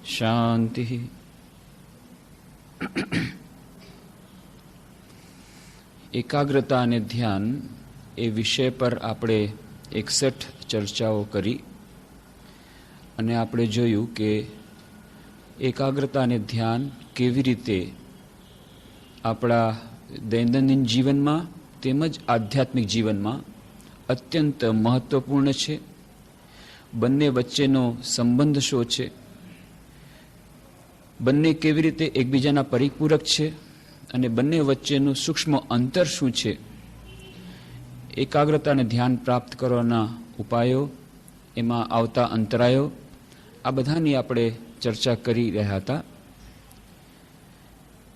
શાંતિ. એકાગ્રતા અને ધ્યાન એ વિષય પર આપણે 61 ચર્ચાઓ કરી અને આપણે જોયું કે એકાગ્રતા અને ધ્યાન કેવી રીતે આપણા દૈનંદિન જીવનમાં તેમજ આધ્યાત્મિક જીવનમાં અત્યંત મહત્વપૂર્ણ છે. બંને વચ્ચેનો સંબંધ શું છે, બંને કેવી રીતે એકબીજાના પરિપૂરક છે અને બંને વચ્ચેનું સૂક્ષ્મ અંતર શું છે, એકાગ્રતા અને ધ્યાન પ્રાપ્ત કરવાના ઉપાયો, એમાં આવતા અંતરાયો, આ બધાની આપણે ચર્ચા કરી રહ્યા હતા.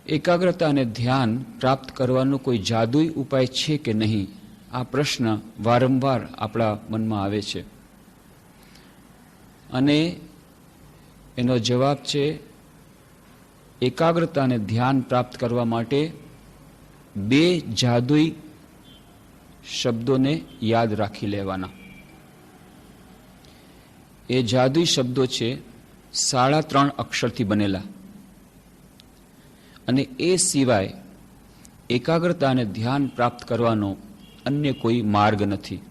એકાગ્રતા અને ધ્યાન પ્રાપ્ત કરવાનો કોઈ જાદુઈ ઉપાય છે કે નહીં, આ પ્રશ્ન વારંવાર આપણા મનમાં આવે છે અને એનો જવાબ છે એકાગ્રતા અને ધ્યાન પ્રાપ્ત કરવા માટે 2 જાદુઈ શબ્દોને યાદ રાખી લેવાના. એ જાદુઈ શબ્દો છે 3.5 અક્ષરથી બનેલા અને એ સિવાય એકાગ્રતા અને ધ્યાન પ્રાપ્ત કરવાનો અન્ય કોઈ માર્ગ નથી.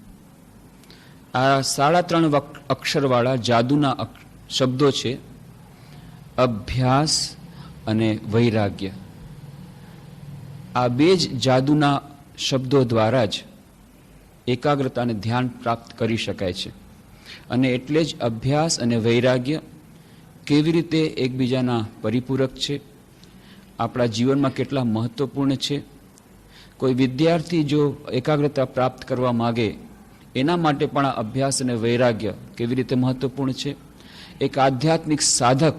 આ 3.5 અક્ષરવાળા જાદુના શબ્દો છે અભ્યાસ અને વૈરાગ્ય. આ 2 જ જાદુના શબ્દો દ્વારા જ એકાગ્રતા અને ધ્યાન પ્રાપ્ત કરી શકાય છે. અને એટલે જ અભ્યાસ અને વૈરાગ્ય કેવી રીતે એકબીજાના પરિપૂરક છે, આપણા જીવનમાં કેટલા મહત્વપૂર્ણ છે. કોઈ વિદ્યાર્થી જો એકાગ્રતા પ્રાપ્ત કરવા માગે એના માટે પણ આ અભ્યાસ અને વૈરાગ્ય કેવી રીતે મહત્વપૂર્ણ છે. એક આધ્યાત્મિક સાધક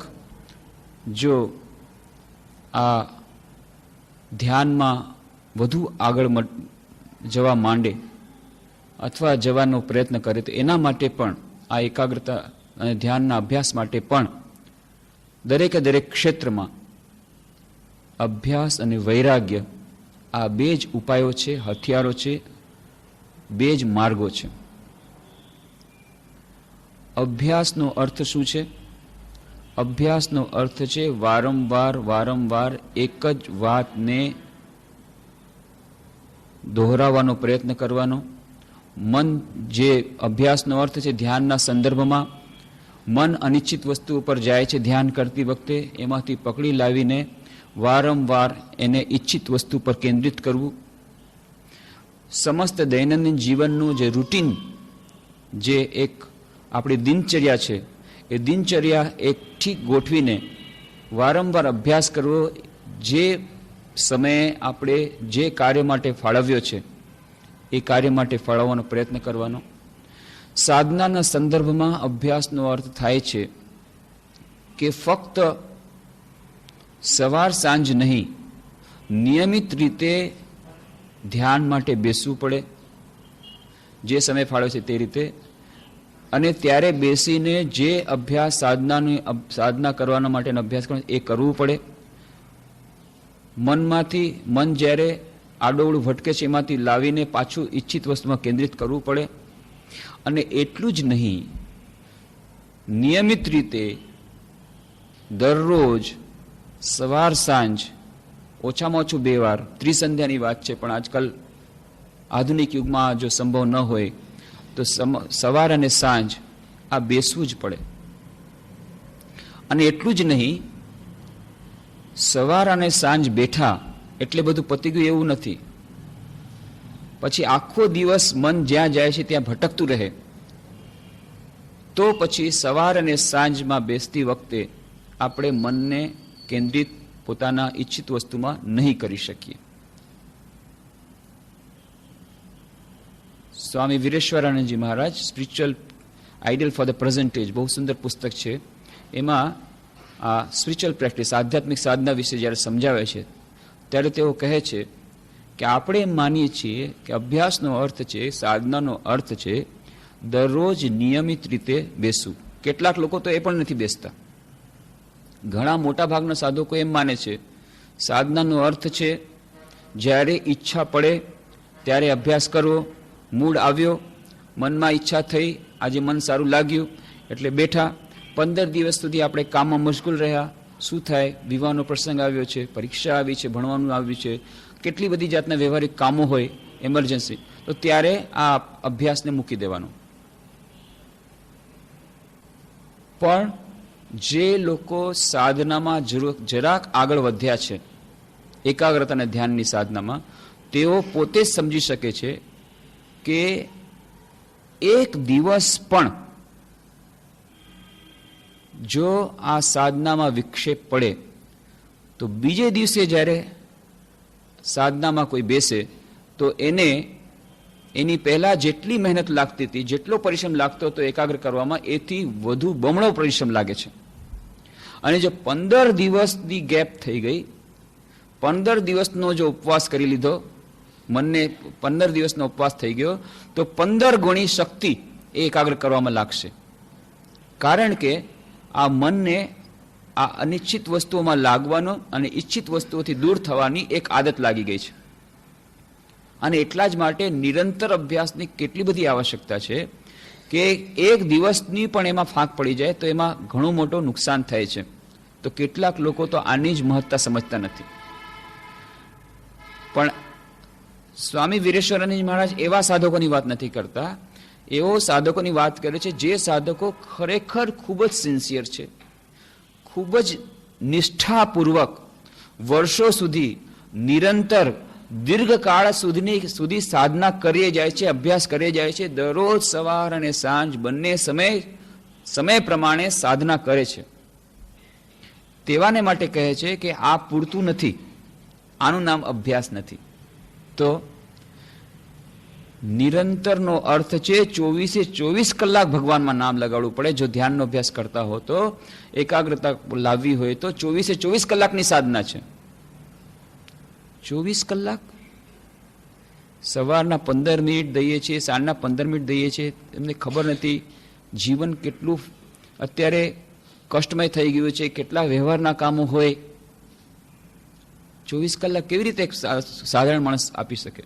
જો આ ધ્યાનમાં વધુ આગળ જવા માંડે અથવા જવાનો પ્રયત્ન કરે તો એના માટે પણ આ એકાગ્રતા અને ધ્યાનના અભ્યાસ માટે પણ દરેકે દરેક ક્ષેત્રમાં અભ્યાસ અને વૈરાગ્ય આ 2 જ ઉપાયો છે, હથિયારો છે, 2 જ માર્ગો છે. અભ્યાસનો અર્થ શું છે? અભ્યાસનો અર્થ છે વારંવાર એક જ વાતને દોહરાવવાનો પ્રયત્ન કરવાનો. મન, જે અભ્યાસનો અર્થ છે ધ્યાનના સંદર્ભમાં મન અનિશ્ચિત વસ્તુ ઉપર જાય છે ધ્યાન કરતી વખતે, એમાંથી પકડી લાવીને વારંવાર એને ઈચ્છિત વસ્તુ પર કેન્દ્રિત કરવું. સમસ્ત દૈનંદિન જીવનનું જે રૂટીન, જે એક આપણી દિનચર્યા છે, એ દિનચર્યા એક ઠીક ગોઠવીને વારંવાર અભ્યાસ કરવો. જે સમયે આપણે જે કાર્ય માટે ફાળવ્યો છે એ કાર્ય માટે ફાળવવાનો પ્રયત્ન કરવાનો. સાધનાના સંદર્ભમાં અભ્યાસનો અર્થ થાય છે કે ફક્ત સવાર સાંજ નહીં, નિયમિત રીતે ધ્યાન માટે બેસવું પડે, જે સમય ફાળવે છે તે રીતે, અને ત્યારે બેસીને જે અભ્યાસ સાધના કરવાના માટેનો અભ્યાસ કરવાનો એ કરવું પડે. મનમાંથી મન જ્યારે આડોવડું ભટકે છે એમાંથી લાવીને પાછું ઈચ્છિત વસ્તુમાં કેન્દ્રિત કરવું પડે. અને એટલું જ નહીં, નિયમિત રીતે દરરોજ સવાર સાંજ ઓછામાં ઓછું 2 વાર, ત્રિસંધ્યાની વાત છે પણ આજકાલ આધુનિક યુગમાં જો સંભવ ન હોય તો સવાર અને સાંજ આ બેસવું જ પડે. અને એટલું જ નહીં, સવાર અને સાંજ બેઠા એટલે બધું પતી ગયું એવું નથી. પછી આખો દિવસ મન જ્યાં જાય છે ત્યાં ભટકતું રહે તો પછી સવાર અને સાંજમાં બેસતી વખતે આપણે મનને કેન્દ્રિત પોતાના ઈચ્છિત વસ્તુમાં નહીં કરી શકીએ. Swami Vireshwaranandji Maharaj spiritual ideal for the present age બહુ સુંદર પુસ્તક છે. એમાં આ સ્પિરિચ્યુઅલ પ્રેક્ટિસ, આધ્યાત્મિક સાધના વિશે જ્યારે સમજાવે છે ત્યારે તેઓ કહે છે કે આપણે એમ માનીએ છીએ કે અભ્યાસનો અર્થ છે, સાધનાનો અર્થ છે દરરોજ નિયમિત રીતે બેસવું. કેટલાક લોકો તો એ પણ નથી બેસતા. ઘણા મોટા ભાગના સાધકો એમ માને છે સાધનાનો અર્થ છે જ્યારે ઈચ્છા પડે ત્યારે અભ્યાસ કરવો, મૂડ આવ્યો, મનમાં ઈચ્છા થઈ, આજે મન સારું લાગ્યું એટલે બેઠા, 15 દિવસ સુધી આપણે કામમાં મશગુલ રહ્યા. શું થાય? વિવાહનો પ્રસંગ આવ્યો છે, પરીક્ષા આવી છે, ભણવાનું આવ્યું છે, કેટલી બધી જાતના વ્યવહારિક કામો હોય, એમરજન્સી, તો ત્યારે આ અભ્યાસને મૂકી દેવાનો. પણ જે લોકો સાધનામાં જરાક આગળ વધ્યા છે, એકાગ્રતા અને ધ્યાનની સાધનામાં, તેઓ પોતે જ સમજી શકે છે કે એક દિવસ પણ જો આ સાધનામાં વિક્ષેપ પડે તો બીજે દિવસે જ્યારે સાધનામાં કોઈ બેસે તો એને એની પહેલા જેટલી મહેનત લાગતી હતી, જેટલો પરિશ્રમ લાગતો હતો એકાગ્ર કરવામાં, એથી વધુ બમણો પરિશ્રમ લાગે છે. અને જો 15 દિવસની ગેપ થઈ ગઈ, 15 દિવસનો જો ઉપવાસ કરી લીધો, મનને 15 દિવસનો ઉપવાસ થઈ ગયો, તો 15 ગણી શક્તિ એ એકાગ્ર કરવામાં લાગશે. કારણ કે આ મનને આ અનિચ્છિત વસ્તુઓમાં લાગવાનો અને ઈચ્છિત વસ્તુઓથી દૂર થવાની એક આદત લાગી ગઈ છે. અને એટલા જ માટે નિરંતર અભ્યાસની કેટલી બધી આવશ્યકતા છે કે એક દિવસની પણ એમાં ફાંક પડી જાય તો એમાં ઘણું મોટું નુકસાન થાય છે. તો કેટલાક લોકો તો આની જ મહત્તા સમજતા નથી. પણ સ્વામી વીરેશ્વરાનંદ મહારાજ એવા સાધકોની વાત નથી કરતા, એવો સાધકોની વાત કરે છે જે સાધકો ખરેખર ખૂબ જ સિન્સિયર છે, ખૂબ જ નિષ્ઠાપૂર્વક વર્ષો સુધી નિરંતર દીર્ઘકાળ સુધી સાધના કરીએ જાય છે, અભ્યાસ કરીએ જાય છે. દરરોજ સવાર અને સાંજ બંને સમય પ્રમાણે સાધના કરે છે. તેવાને માટે કહે છે કે આ પૂરતું નથી, આનું નામ અભ્યાસ નથી. તો નિરંતરનો અર્થ છે 24 કલાક ભગવાનમાં નામ લગાડવું પડે. જો ધ્યાનનો અભ્યાસ કરતા હો તો, એકાગ્રતા લાવવી હોય તો 24 કલાકની સાધના છે. 24 કલાક સવારના 15 મિનિટ દઈએ છીએ, સાંજના 15 મિનિટ દઈએ છીએ. એમને ખબર નથી જીવન કેટલું અત્યારે કષ્ટમય થઈ ગયું છે, કેટલા વ્યવહારના કામો હોય. 24 કલાક કેવી રીતે એક સાધારણ માણસ આપી શકે?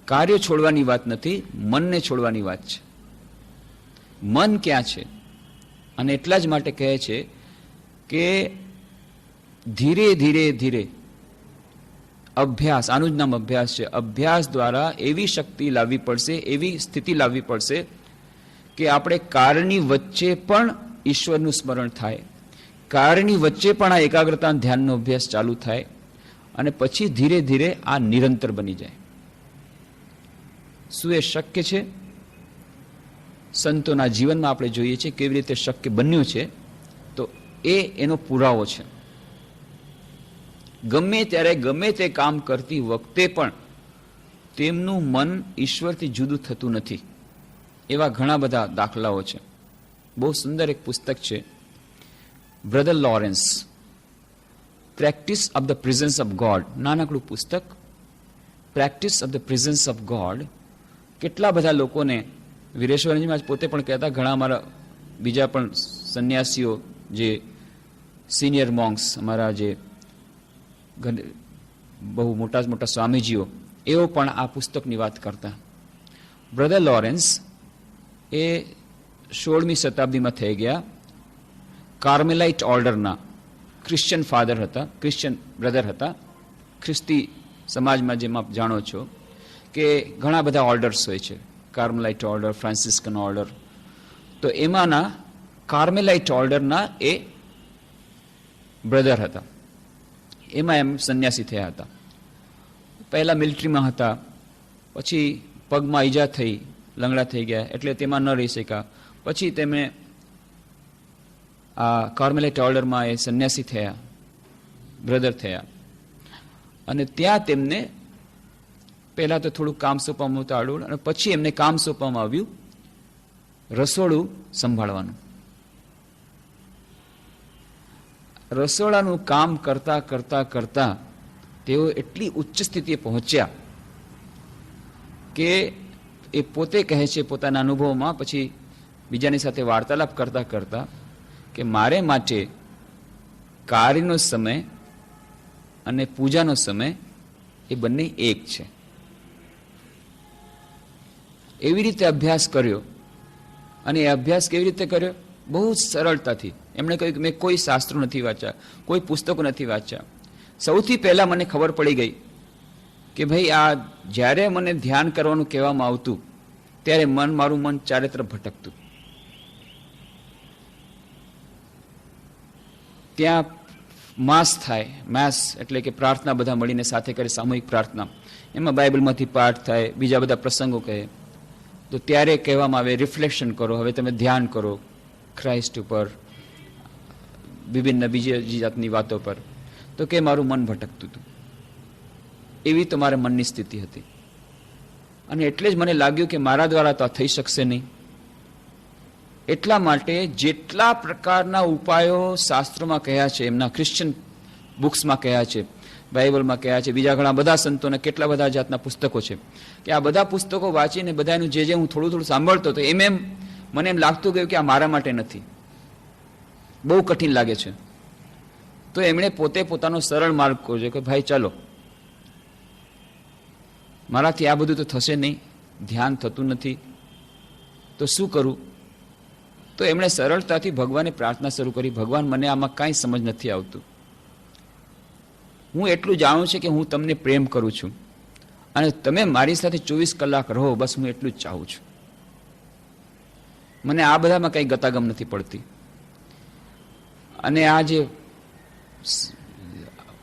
કાર્ય છોડવાની વાત નથી, મનને છોડવાની વાત છે. મન ક્યાં છે? અને એટલા જ માટે કહે છે કે ધીરે ધીરે ધીરે અભ્યાસ, આનું જ નામ અભ્યાસ છે. અભ્યાસ દ્વારા એવી શક્તિ લાવવી પડશે, એવી સ્થિતિ લાવવી પડશે કે આપણે કારની વચ્ચે પણ ઈશ્વરનું સ્મરણ થાય, કારની વચ્ચે પણ આ એકાગ્રતા ધ્યાનનો અભ્યાસ ચાલુ થાય, અને પછી ધીરે ધીરે આ નિરંતર બની જાય. શું એ શક્ય છે? સંતોના જીવનમાં આપણે જોઈએ છીએ કેવી રીતે શક્ય બન્યું છે. તો એનો પુરાવો છે. ગમે ત્યારે ગમે તે કામ કરતી વખતે પણ તેમનું મન ઈશ્વરથી જુદું થતું નથી. એવા ઘણા બધા દાખલાઓ છે. બહુ સુંદર એક પુસ્તક છે, brother Lawrence, practice of the presence of God. નાનકડું પુસ્તક, practice of the presence of God. કેટલા બધા લોકોને, વીરેશ્વરજીમાં પોતે પણ કહેતા, ઘણા અમારા બીજા પણ સંન્યાસીઓ, જે સિનિયર મોંક્સ, અમારા જે બહુ મોટા મોટા સ્વામીજીઓ, એઓ પણ આ પુસ્તકની વાત કરતા. બ્રધર લોરેન્સ એ 16મી શતાબ્દીમાં થઈ ગયા. કાર્મેલાઇટ ઓર્ડરના ક્રિશ્ચિયન ફાધર હતા, ક્રિશ્ચિયન બ્રધર હતા. ખ્રિસ્તી સમાજમાં જેમ આપ જાણો છો કે ઘણા બધા ઓર્ડર્સ હોય છે, કાર્મેલાઇટ ઓર્ડર, ફ્રાન્સિસ્કન ઓર્ડર. તો એમાંના કાર્મેલાઇટ ઓર્ડરના એ બ્રધર હતા. એમાં એમ સંન્યાસી થયા હતા. પહેલાં મિલિટરીમાં હતા, પછી પગમાં ઈજા થઈ, લંગડા થઈ ગયા, એટલે તેમાં ન રહી શક્યા. પછી તેમણે આ કાર્મેલાઇટ ઓર્ડરમાં એ સંન્યાસી થયા, બ્રધર થયા. અને ત્યાં તેમને પહેલાં તો થોડું કામ સોંપવામાં આવતું આડું, અને પછી એમને કામ સોંપવામાં આવ્યું રસોડું સંભાળવાનું. રસોડાનું કામ કરતા કરતા કરતા તેઓ એટલી ઉચ્ચ સ્થિતિએ પહોંચ્યા કે એ પોતે કહે છે પોતાના અનુભવમાં, પછી બીજાની સાથે વાર્તાલાપ કરતા કરતા, કે મારે માટે કાર્યનો સમય અને પૂજાનો સમય એ બંને એક છે. એવી રીતે અભ્યાસ કર્યો. અને એ અભ્યાસ કેવી રીતે કર્યો? બહુ જ સરળતાથી. એમણે કહ્યું કે મેં કોઈ શાસ્ત્રો નથી વાંચ્યા, કોઈ પુસ્તકો નથી વાંચ્યા. સૌથી પહેલાં મને ખબર પડી ગઈ કે ભાઈ આ જ્યારે મને ધ્યાન કરવાનું કહેવામાં આવતું ત્યારે મારું મન ચારે તરફ ભટકતું. ત્યાં માસ થાય. માસ એટલે કે પ્રાર્થના બધા મળીને સાથે કરે, સામૂહિક પ્રાર્થના. એમાં બાઇબલમાંથી પાઠ થાય, બીજા બધા પ્રસંગો કહે. તો ત્યારે કહેવામાં આવે રિફ્લેક્શન કરો, હવે તમે ધ્યાન કરો ક્રાઇસ્ટ ઉપર, વિભિન્ન બીજી જાતની વાતો પર. તો કે મારું મન ભટકતું હતું. એવી તો મારા મનની સ્થિતિ હતી. અને એટલે જ મને લાગ્યું કે મારા દ્વારા તો આ થઈ શકશે નહીં. એટલા માટે જેટલા પ્રકારના ઉપાયો શાસ્ત્રોમાં કહ્યા છે, એમના ક્રિશ્ચિયન બુક્સમાં કહ્યા છે, બાઇબલમાં કહ્યા છે, બીજા ઘણા બધા સંતોના કેટલા બધા જાતના પુસ્તકો છે, કે આ બધા પુસ્તકો વાંચીને બધાનું જે હું થોડું થોડું સાંભળતો હતો એમ મને એમ લાગતું ગયું કે આ મારા માટે નથી, બહુ કઠિન લાગે છે. તો એમણે પોતે પોતાનો સરળ માર્ગ કહ્યો કે ભાઈ ચાલો, મારાથી આ બધું તો થશે નહીં, ધ્યાન થતું નથી, તો શું કરું? તો એમણે સરળતાથી ભગવાને પ્રાર્થના શરૂ કરી, ભગવાન મને આમાં કાંઈ સમજ નથી આવતું. હું એટલું જાણું છું કે હું તમને પ્રેમ કરું છું અને તમે મારી સાથે 24 કલાક રહો, બસ હું એટલું જ ચાહું છું. મને આ બધામાં કંઈ ગતાગમ નથી પડતી. અને આ જે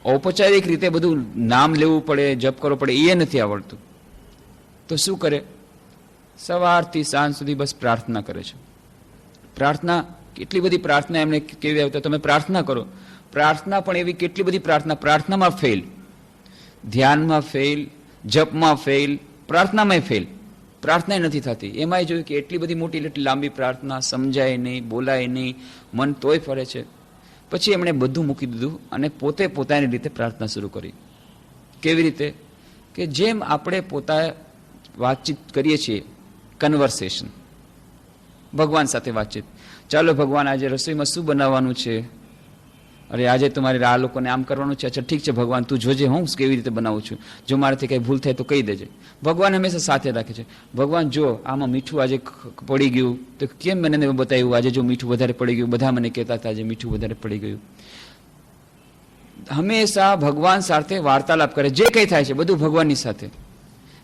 ઔપચારિક રીતે બધું નામ લેવું પડે, જપ કરવો પડે, એ નથી આવડતું. તો શું કરે? સવારથી સાંજ સુધી બસ પ્રાર્થના કરે છે. પ્રાર્થના, કેટલી બધી પ્રાર્થના એમને કેવી આવતા, તમે પ્રાર્થના કરો. પ્રાર્થના પણ એવી કેટલી બધી પ્રાર્થનામાં ફેલ, ધ્યાનમાં ફેલ, જપમાં ફેલ, પ્રાર્થનામાં ફેલ. પ્રાર્થના નથી થતી. એમાંય જોયું કે એટલી બધી મોટી એટલી લાંબી પ્રાર્થના, સમજાય નહીં, બોલાય નહીં, મન તોય ફરે છે. પછી એમણે બધું મૂકી દીધું અને પોતે પોતાની રીતે પ્રાર્થના શરૂ કરી. કેવી રીતે? કે જેમ આપણે પોતા વાતચીત કરીએ છીએ, કન્વર્સેશન, ભગવાન સાથે વાતચીત. ચાલો ભગવાન, આજે રસોઈમાં શું બનાવવાનું છે? અરે આજે તમારે આ લોકોને આમ કરવાનું છે. અચ્છા ઠીક છે ભગવાન, તું જોજે હું કેવી રીતે બનાવું છું, જો મારાથી કંઈ ભૂલ થાય તો કહી દેજે. ભગવાન હંમેશા સાથે રાખે છે. ભગવાન જો આમાં મીઠું આજે પડી ગયું તો કેમ મને બતાવ્યું? આજે જો મીઠું વધારે પડી ગયું, બધા મને કહેતા હતા આજે મીઠું વધારે પડી ગયું. હંમેશા ભગવાન સાથે વાર્તાલાપ કરે. જે કંઈ થાય છે બધું ભગવાનની સાથે,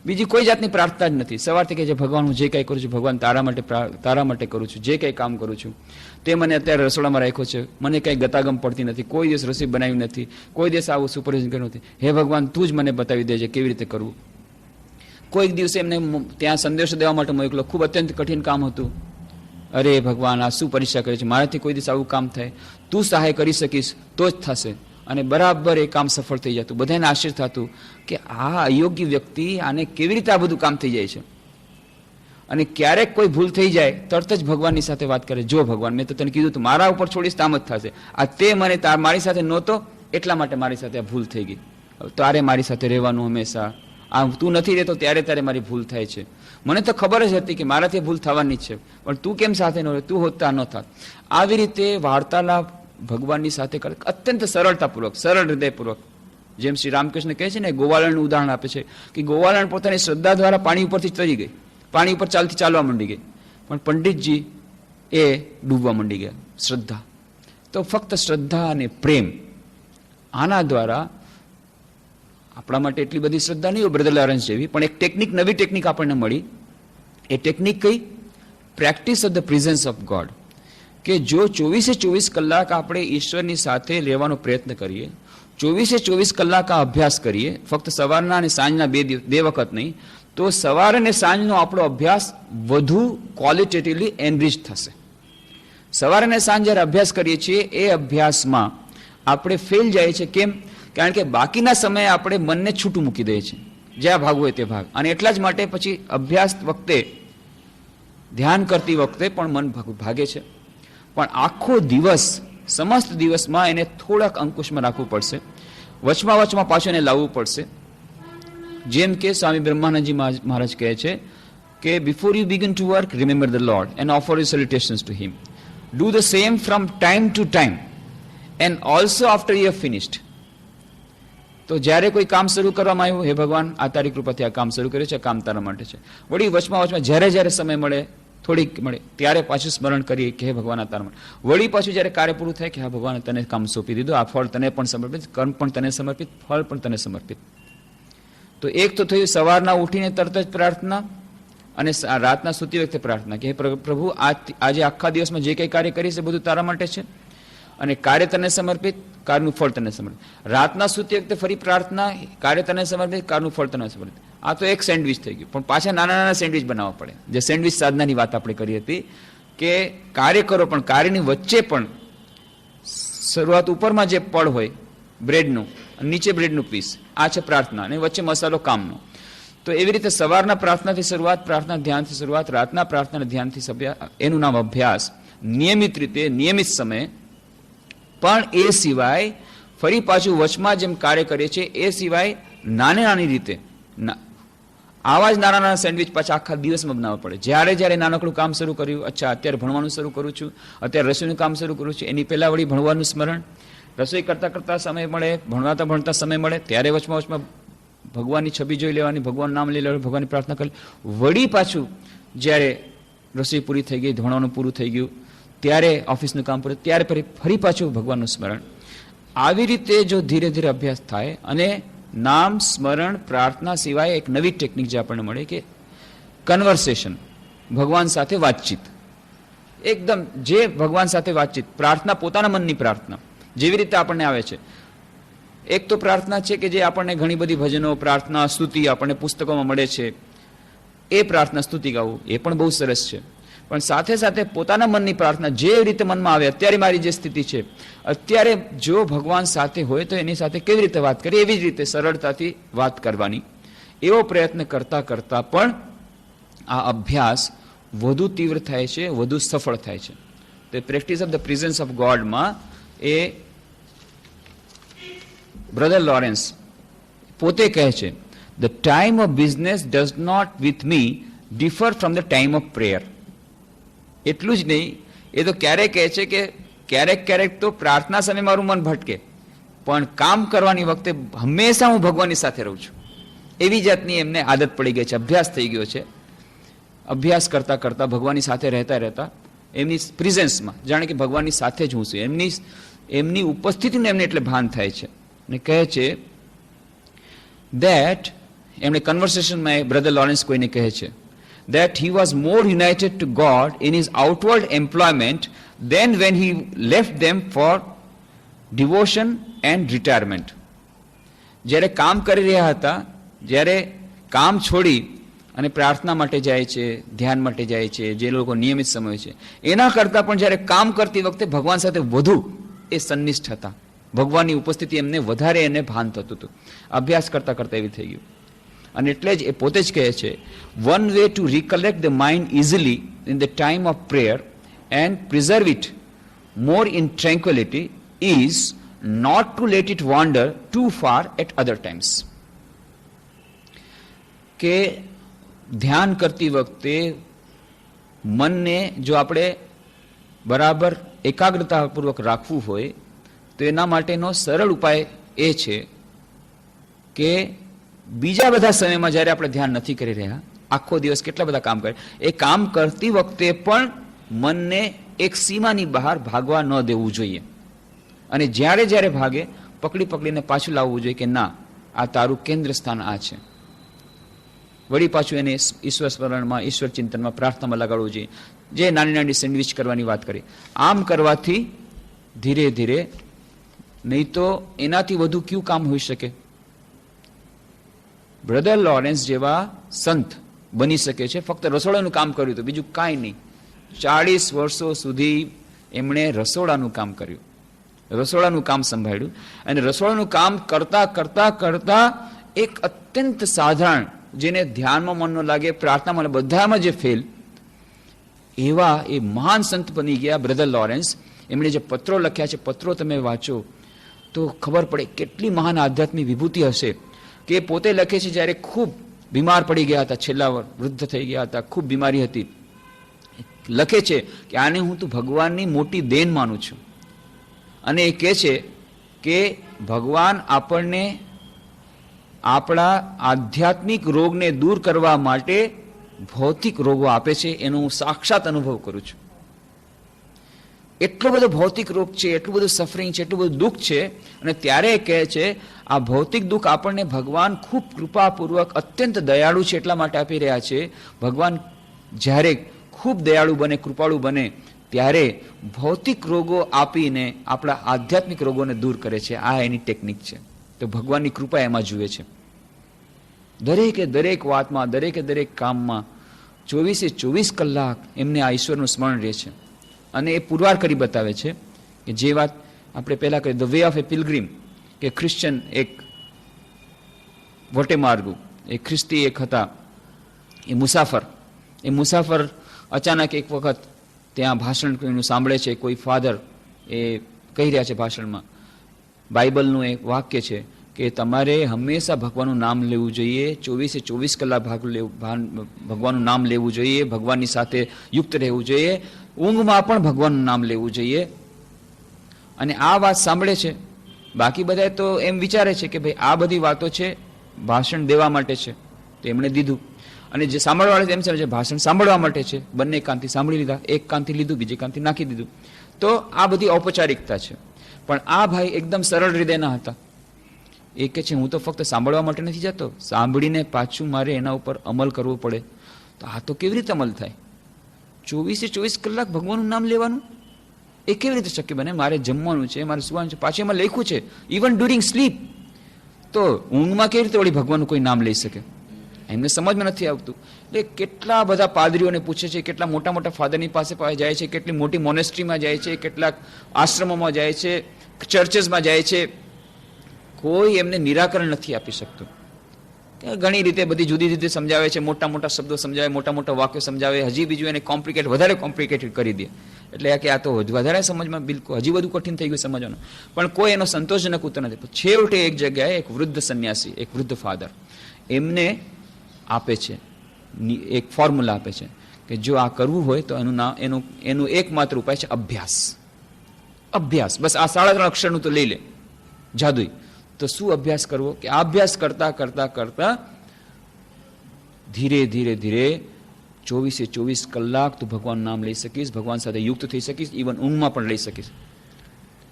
બીજી કોઈ જાતની પ્રાર્થના જ નથી. સવારથી કહે છે ભગવાન હું જે કંઈ કરું છું ભગવાન તારા માટે કરું છું, જે કંઈ કામ કરું છું તે મને અત્યારે રસોડામાં રાખ્યો છે, મને કંઈ ગતાગમ પડતી નથી, કોઈ દિવસ રસોઈ બનાવી નથી, કોઈ દિવસ આવું સુપરવિઝન કર્યું નથી. હે ભગવાન તું જ મને બતાવી દેજે કેવી રીતે કરવું. કોઈક દિવસે એમને ત્યાં સંદેશો દેવા માટે મોકલો, ખૂબ અત્યંત કઠિન કામ હતું. અરે ભગવાન આ શું પરીક્ષા કરે છે, મારાથી કોઈ દિવસ આવું કામ થાય, તું સહાય કરી શકીશ તો જ થશે. અને બરાબર એ કામ સફળ થઈ જતું. બધાને આશ્ચર્ય થતું કે આ અયોગ્ય વ્યક્તિ, આને કેવી રીતે આ બધું કામ થઈ જાય છે. અને ક્યારેક કોઈ ભૂલ થઈ જાય તરત જ ભગવાનની સાથે વાત કરે, જો ભગવાન મેં તો તને કીધું તું મારા ઉપર છોડીશ તો આમ જ થશે, આ તે મને મારી સાથે નહોતો એટલા માટે મારી સાથે આ ભૂલ થઈ ગઈ, તારે મારી સાથે રહેવાનું હંમેશા, આ તું નથી રહેતો ત્યારે તારે મારી ભૂલ થાય છે. મને તો ખબર જ હતી કે મારાથી ભૂલ થવાની જ છે, પણ તું કેમ સાથે ન રહે, તું હોત ન થાત. આવી રીતે વાર્તાલાપ ભગવાનની સાથે કરે, અત્યંત સરળતાપૂર્વક, સરળ હૃદયપૂર્વક. જેમ શ્રી રામકૃષ્ણ કહે છે ને, ગોવાલણનું ઉદાહરણ આપે છે કે ગોવાલણ પોતાની શ્રદ્ધા દ્વારા પાણી ઉપરથી તરી ગઈ, પાણી ઉપર ચાલવા માંડી ગઈ, પણ પંડિતજી એ ડૂબવા માંડી ગયા. શ્રદ્ધા તો ફક્ત શ્રદ્ધા અને પ્રેમ, આના દ્વારા આપણા માટે એટલી બધી શ્રદ્ધા નહીં હોય બ્રધર લોરેન્સ જેવી, પણ એક ટેકનિક, નવી ટેકનિક આપણને મળી. એ ટેકનિક કઈ? Practice of the presence of God. કે જો 24 કલાક આપણે ઈશ્વરની સાથે રહેવાનો પ્રયત્ન કરીએ, 24 કલાક આ અભ્યાસ કરીએ, ફક્ત સવારના અને સાંજના બે વખત નહીં, તો સવાર અને સાંજનો આપણો અભ્યાસ વધુ ક્વોલિટેટિવલી એનરિચ થશે. સવાર અને સાંજ જ્યારે અભ્યાસ કરીએ છીએ એ અભ્યાસમાં આપણે ફેલ જાય છે. કેમ? કારણ કે બાકીના સમયે આપણે મનને છૂટું મૂકી દઈએ છીએ, જ્યાં ભાગ હોય તે ભાગ. અને એટલા જ માટે પછી અભ્યાસ વખતે, ધ્યાન કરતી વખતે પણ મન ભાગે છે. પણ આખો દિવસ, સમસ્ત દિવસમાં એને થોડાક અંકુશમાં રાખવું પડશે, વચમાં પાછું એને લાવવું પડશે. જેમ કે સ્વામી બ્રહ્માનંદજી મહારાજ કહે છે કે before you begin to work, remember the Lord and offer you salutations to him. Do the same from time to time and also after you have finished. તો જ્યારે કોઈ કામ શરૂ કરવામાં આવ્યું, હે ભગવાન આ તારી કૃપાથી આ કામ શરૂ કર્યું છે, કામ તારા માટે છે. વળી વચમાં જ્યારે સમય મળે થોડીક મળે ત્યારે પાછું સ્મરણ કરીએ કે હે ભગવાન આ તારા માટે. વળી પાછું જ્યારે કાર્ય પૂરું થાય કે હા ભગવાને તને કામ સોંપી દીધું, આ ફળ તને પણ સમર્પિત, કર્મ પણ તને સમર્પિત, ફળ પણ તને સમર્પિત. તો એક તો થયું સવારના ઉઠીને તરત જ પ્રાર્થના, અને રાતના સૂતી વખતે પ્રાર્થના કે હે પ્રભુ આજે આખા દિવસમાં જે કંઈ કાર્ય કરીશ એ બધું તારા માટે છે, અને કાર્ય તને સમર્પિત, કાર્યનું ફળ તને સમર્પિત. રાતના સૂતી વખતે ફરી પ્રાર્થના, કાર્ય તને સમર્પિત, કાર્યનું ફળ તને સમર્પિત. આ તો એક સેન્ડવિચ થઈ ગયું, પણ પાછા નાના નાના સેન્ડવિચ બનાવવા પડે. જે સેન્ડવિચ સાધનાની વાત આપણે કરી હતી કે કાર્ય કરો, પણ કાર્યની વચ્ચે પણ શરૂઆત ઉપરમાં જે પડ હોય બ્રેડનું, નીચે બ્રેડનું પીસ, આ છે પ્રાર્થના, અને વચ્ચે મસાલો કામનો. તો એવી રીતે સવારના પ્રાર્થનાથી શરૂઆત, પ્રાર્થના ધ્યાનથી શરૂઆત, રાતના પ્રાર્થના ધ્યાનથી એનું નામ અભ્યાસ. નિયમિત રીતે નિયમિત સમયે, પણ એ સિવાય ફરી પાછું વચમાં જેમ કાર્ય કરીએ છીએ એ સિવાય નાની નાની રીતે આવા જ નાના નાના સેન્ડવિચ પાછા આખા દિવસમાં બનાવવા પડે. જ્યારે નાનકડું કામ શરૂ કર્યું, અચ્છા અત્યારે ભણવાનું શરૂ કરું છું, અત્યારે રસોઈનું કામ શરૂ કરું છું, એની પહેલા વળી ભણવાનું સ્મરણ, રસોઈ કરતા કરતા સમય મળે, ભણતા સમય મળે ત્યારે વચમાં ભગવાનની છબી જોઈ લેવાની, ભગવાનનું નામ લઈ લેવાનું, ભગવાનની પ્રાર્થના કરી. વળી પાછું જ્યારે રસોઈ પૂરી થઈ ગઈ, ભણવાનું પૂરું થઈ ગયું, ત્યારે ઓફિસનું કામ પૂરું, ત્યારે ફરી પાછું ભગવાનનું સ્મરણ. આવી રીતે જો ધીરે ધીરે અભ્યાસ થાય, અને નામ સ્મરણ પ્રાર્થના સિવાય એક નવી ટેકનિક જે આપણને મળે કે કન્વર્સેશન, ભગવાન સાથે વાતચીત. એકદમ જે ભગવાન સાથે વાતચીત, પ્રાર્થના પોતાના મનની પ્રાર્થના જેવી રીતે આપણને આવે છે. એક તો પ્રાર્થના છે કે જે આપણને ઘણી બધી ભજનો, પ્રાર્થના, સ્તુતિ આપણને પુસ્તકોમાં મળે છે, એ પ્રાર્થના સ્તુતિ ગાવું એ પણ બહુ સરસ છે. પણ સાથે સાથે પોતાના મનની પ્રાર્થના જે રીતે મનમાં આવે, અત્યારે મારી જે સ્થિતિ છે, અત્યારે જો ભગવાન સાથે હોય તો એની સાથે કેવી રીતે વાત કરીએ, એવી જ રીતે સરળતાથી વાત કરવાની, એવો પ્રયત્ન કરતા કરતા પણ આ અભ્યાસ વધુ તીવ્ર થાય છે, વધુ સફળ થાય છે. તો practice of the presence of ગોડમાં એ બ્રધર લોરેન્સ પોતે કહે છે, the time of business does not with me differ from the time of prayer. એટલું જ નહીં, એ તો ક્યારેક કહે છે કે ક્યારેક તો પ્રાર્થના સમયે મારું મન ભટકે, પણ કામ કરવાની વખતે હંમેશા હું ભગવાનની સાથે રહું છું. એવી જાતની એમને આદત પડી ગઈ છે, અભ્યાસ થઈ ગયો છે. અભ્યાસ કરતા કરતા ભગવાનની સાથે રહેતા રહેતા એમની પ્રેઝન્સમાં જાણે કે ભગવાનની સાથે જ હું છું, એમની ઉપસ્થિતિનું એમને એટલે ભાન થાય છે. અને કહે છે દેટ, એમણે કન્વર્સેશનમાં બ્રધર લોરેન્સ કોઈને કહે છે that he was more united to God in his outward employment than when he left them for devotion and retirement. જ્યારે કામ કરી રહ્યા હતા, જ્યારે કામ છોડી અને પ્રાર્થના માટે જાય છે, ધ્યાન માટે જાય છે, જે લોકો નિયમિત સમય છે, એના કરતાં પણ જ્યારે કામ કરતી વખતે ભગવાન સાથે વધુ એ સન્નિષ્ઠ હતા, ભગવાનની ઉપસ્થિતિ એમને વધારે એને ભાન થતું હતું. અભ્યાસ કરતા કરતા એવી થઈ ગયું. અને એટલે જ એ પોતે જ કહે છે, one way to recollect the mind easily in the time of prayer and preserve it more in tranquility is not to let it wander too far at other times. કે ધ્યાન કરતી વખતે મનને જો આપણે બરાબર એકાગ્રતાપૂર્વક રાખવું હોય તો એના માટેનો સરળ ઉપાય એ છે કે બીજા બધા સમયમાં જ્યારે આપણે ધ્યાન નથી કરી રહ્યા, આખો દિવસ કેટલા બધા કામ કરે, એ કામ કરતી વખતે પણ મનને એક સીમાની બહાર ભાગવા ન દેવું જોઈએ. અને જ્યારે ભાગે પકડીને પાછું લાવવું જોઈએ કે ના, આ તારું કેન્દ્ર સ્થાન આ છે. વળી પાછું એને ઈશ્વર સ્મરણમાં, ઈશ્વર ચિંતનમાં, પ્રાર્થનામાં લગાડવું જોઈએ. જે નાની નાની સેન્ડવિચ કરવાની વાત કરી, આમ કરવાથી ધીરે ધીરે, નહીં તો એનાથી વધુ કયું કામ હોઈ શકે. બ્રધર લોરેન્સ જેવા સંત બની શકે છે ફક્ત રસોડાનું કામ કર્યું હતું, બીજું કાંઈ નહીં. 40 વર્ષો સુધી એમણે રસોડાનું કામ કર્યું, રસોડાનું કામ સંભાળ્યું. અને રસોડાનું કામ કરતા કરતા કરતા એક અત્યંત સાધારણ, જેને ધ્યાનમાં મન ન લાગે, પ્રાર્થનામાં, બધામાં જે ફેલ, એવા એ મહાન સંત બની ગયા બ્રધર લોરેન્સ. એમણે જે પત્રો લખ્યા છે, પત્રો તમે વાંચો તો ખબર પડે કેટલી મહાન આધ્યાત્મિક વિભૂતિ હશે. કે પોતે લખે છે જ્યારે ખૂબ બીમાર પડી ગયા હતા, છેલ્લા વૃદ્ધ થઈ ગયા હતા, ખૂબ બીમારી હતી, લખે છે કે આને હું તો ભગવાનની મોટી દેન માનું છું. અને એ કહે છે કે ભગવાન આપણને આપણા આધ્યાત્મિક રોગને દૂર કરવા માટે ભૌતિક રોગો આપે છે એનો હું સાક્ષાત અનુભવ કરું છું. એટલો બધો ભૌતિક રોગ છે, એટલું બધું સફરિંગ છે, એટલું બધું દુઃખ છે, અને ત્યારે એ કહે છે આ ભૌતિક દુઃખ આપણને ભગવાન ખૂબ કૃપાપૂર્વક અત્યંત દયાળુ છે એટલા માટે આપી રહ્યા છે. ભગવાન જ્યારે ખૂબ દયાળુ બને, કૃપાળુ બને, ત્યારે ભૌતિક રોગો આપીને આપણા આધ્યાત્મિક રોગોને દૂર કરે છે. આ એની ટેકનિક છે. તો ભગવાનની કૃપા એમાં જુએ છે. દરેકે દરેક વાતમાં, દરેકે દરેક કામમાં 24 કલાક એમને આ ઈશ્વરનું સ્મરણ રહે છે. અને એ પુરવાર કરી બતાવે છે કે જે વાત આપણે પહેલાં કરી, ધ વે ઓફ એ પિલગ્રીમ, કે ક્રિશ્ચન એક વટેમાર્ગુ, એ ખ્રિસ્તી એક હતા, એ મુસાફર અચાનક એક વખત ત્યાં ભાષણ કોઈનું સાંભળે છે. કોઈ ફાધર એ કહી રહ્યા છે ભાષણમાં, બાઇબલનું એક વાક્ય છે કે તમારે હંમેશા ભગવાનનું નામ લેવું જોઈએ, 24 કલાક ભગવાનનું નામ લેવું જોઈએ, ભગવાનની સાથે યુક્ત રહેવું જોઈએ, ઊંઘમાં પણ ભગવાનનું નામ લેવું જોઈએ. અને આ વાત સાંભળે છે. બાકી બધા તો એમ વિચારે છે કે ભાઈ આ બધી વાતો છે ભાષણ દેવા માટે છે, તો એમણે દીધું. અને જે સાંભળવાળા એમ સમજે ભાષણ સાંભળવા માટે છે, બંને કાનથી સાંભળી લીધા, એક કાનથી લીધું, બીજે કાનથી નાખી દીધું. તો આ બધી ઔપચારિકતા છે. પણ આ ભાઈ એકદમ સરળ હૃદયના હતા. એ કે છે હું તો ફક્ત સાંભળવા માટે નથી જતો, સાંભળીને પાછું મારે એના ઉપર અમલ કરવો પડે. તો આ તો કેવી રીતે અમલ થાય? 24 કલાક ભગવાનનું નામ લેવાનું એ કેવી રીતે શક્ય બને? મારે જમવાનું છે, મારે સુવાનું છે, પાછું એમાં લખ્યું છે ઇવન ડ્યુરિંગ સ્લીપ. તો ઊંઘમાં કેવી રીતે વળી ભગવાનનું કોઈ નામ લઈ શકે? એમને સમજમાં નથી આવતું. એટલે કેટલા બધા પાદરીઓને પૂછે છે, કેટલા મોટા મોટા ફાધરની પાસે જાય છે, કેટલી મોટી મોનેસ્ટ્રીમાં જાય છે, કેટલાક આશ્રમોમાં જાય છે, ચર્ચીસમાં જાય છે, કોઈ એમને નિરાકરણ નથી આપી શકતું. ઘણી રીતે બધી જુદી રીતે સમજાવે છે, મોટા મોટા શબ્દો સમજાવે, મોટા મોટા વાક્યો સમજાવે, હજી બીજું એને વધારે કોમ્પ્લિકેટેડ કરી દે. એટલે કે આ તો વધારે સમજમાં બિલકુલ હજી બધું કઠિન થઈ ગયું સમજવાનું. પણ કોઈ એનો સંતોષજનક ઉત્તર નથી. છેવટે એક જગ્યાએ એક વૃદ્ધ સંન્યાસી, એક વૃદ્ધ ફાધર એમને આપે છે એક ફોર્મ્યુલા આપે છે કે જો આ કરવું હોય તો એનું એકમાત્ર ઉપાય છે અભ્યાસ. બસ આ 3.5 અક્ષરનું તો લઈ લે જાદુઈ. તો શું અભ્યાસ કરવો? કે આ અભ્યાસ કરતા કરતા કરતા ધીરે ધીરે ધીરે 24 કલાક તું ભગવાનનું નામ લઈ શકીશ, ભગવાન સાથે યુક્ત થઈ શકીશ, ઇવન ઊંઘમાં પણ લઈ શકીશ.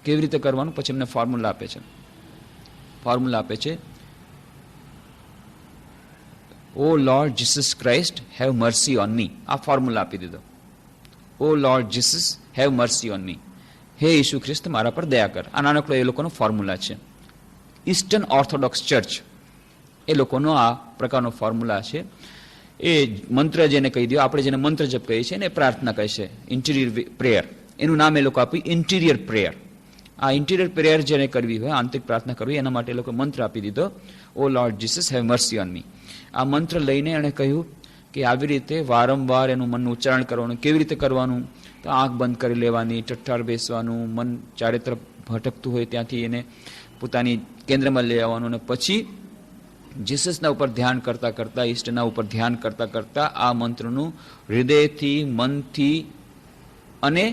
કેવી રીતે કરવાનું? પછી એમને ફોર્મ્યુલા આપે છે O Lord Jesus Christ have mercy on me. આ ફોર્મ્યુલા આપી દીધો. O Lord Jesus have mercy on me. હે ઈસુ ખ્રિસ્ત મારા પર દયા કર. આ નાનકડો એ લોકોનો ફોર્મ્યુલા છે. ઈસ્ટર્ન ઓર્થોડોક્સ ચર્ચ એ લોકોનો આ પ્રકારનો ફોર્મ્યુલા છે. એ મંત્ર જેને કહી દો, આપણે જેને મંત્ર જપ કહીએ છીએ એને પ્રાર્થના કહે છે, ઇન્ટિરિયર પ્રેયર. એનું નામ એ લોકો આપ્યું ઇન્ટિરિયર પ્રેયર. આ ઇન્ટિરિયર પ્રેયર જેને કરવી હોય, આંતરિક પ્રાર્થના કરવી, એના માટે એ લોકો મંત્ર આપી દીધો O Lord Jesus have mercy on me. આ મંત્ર લઈને એણે કહ્યું કે આવી રીતે વારંવાર એનું મનનું ઉચ્ચારણ કરવાનું. કેવી રીતે કરવાનું? તો આંખ બંધ કરી લેવાની, ટટ્ટાર બેસવાનું, મન ચારે તરફ ભટકતું હોય ત્યાંથી એને પોતાની કેન્દ્રમાં લઈ આવવાનું, અને પછી જીસસના ઉપર ધ્યાન કરતા કરતા, ઈષ્ટના ઉપર ધ્યાન કરતા કરતા આ મંત્રનું હૃદયથી, મનથી અને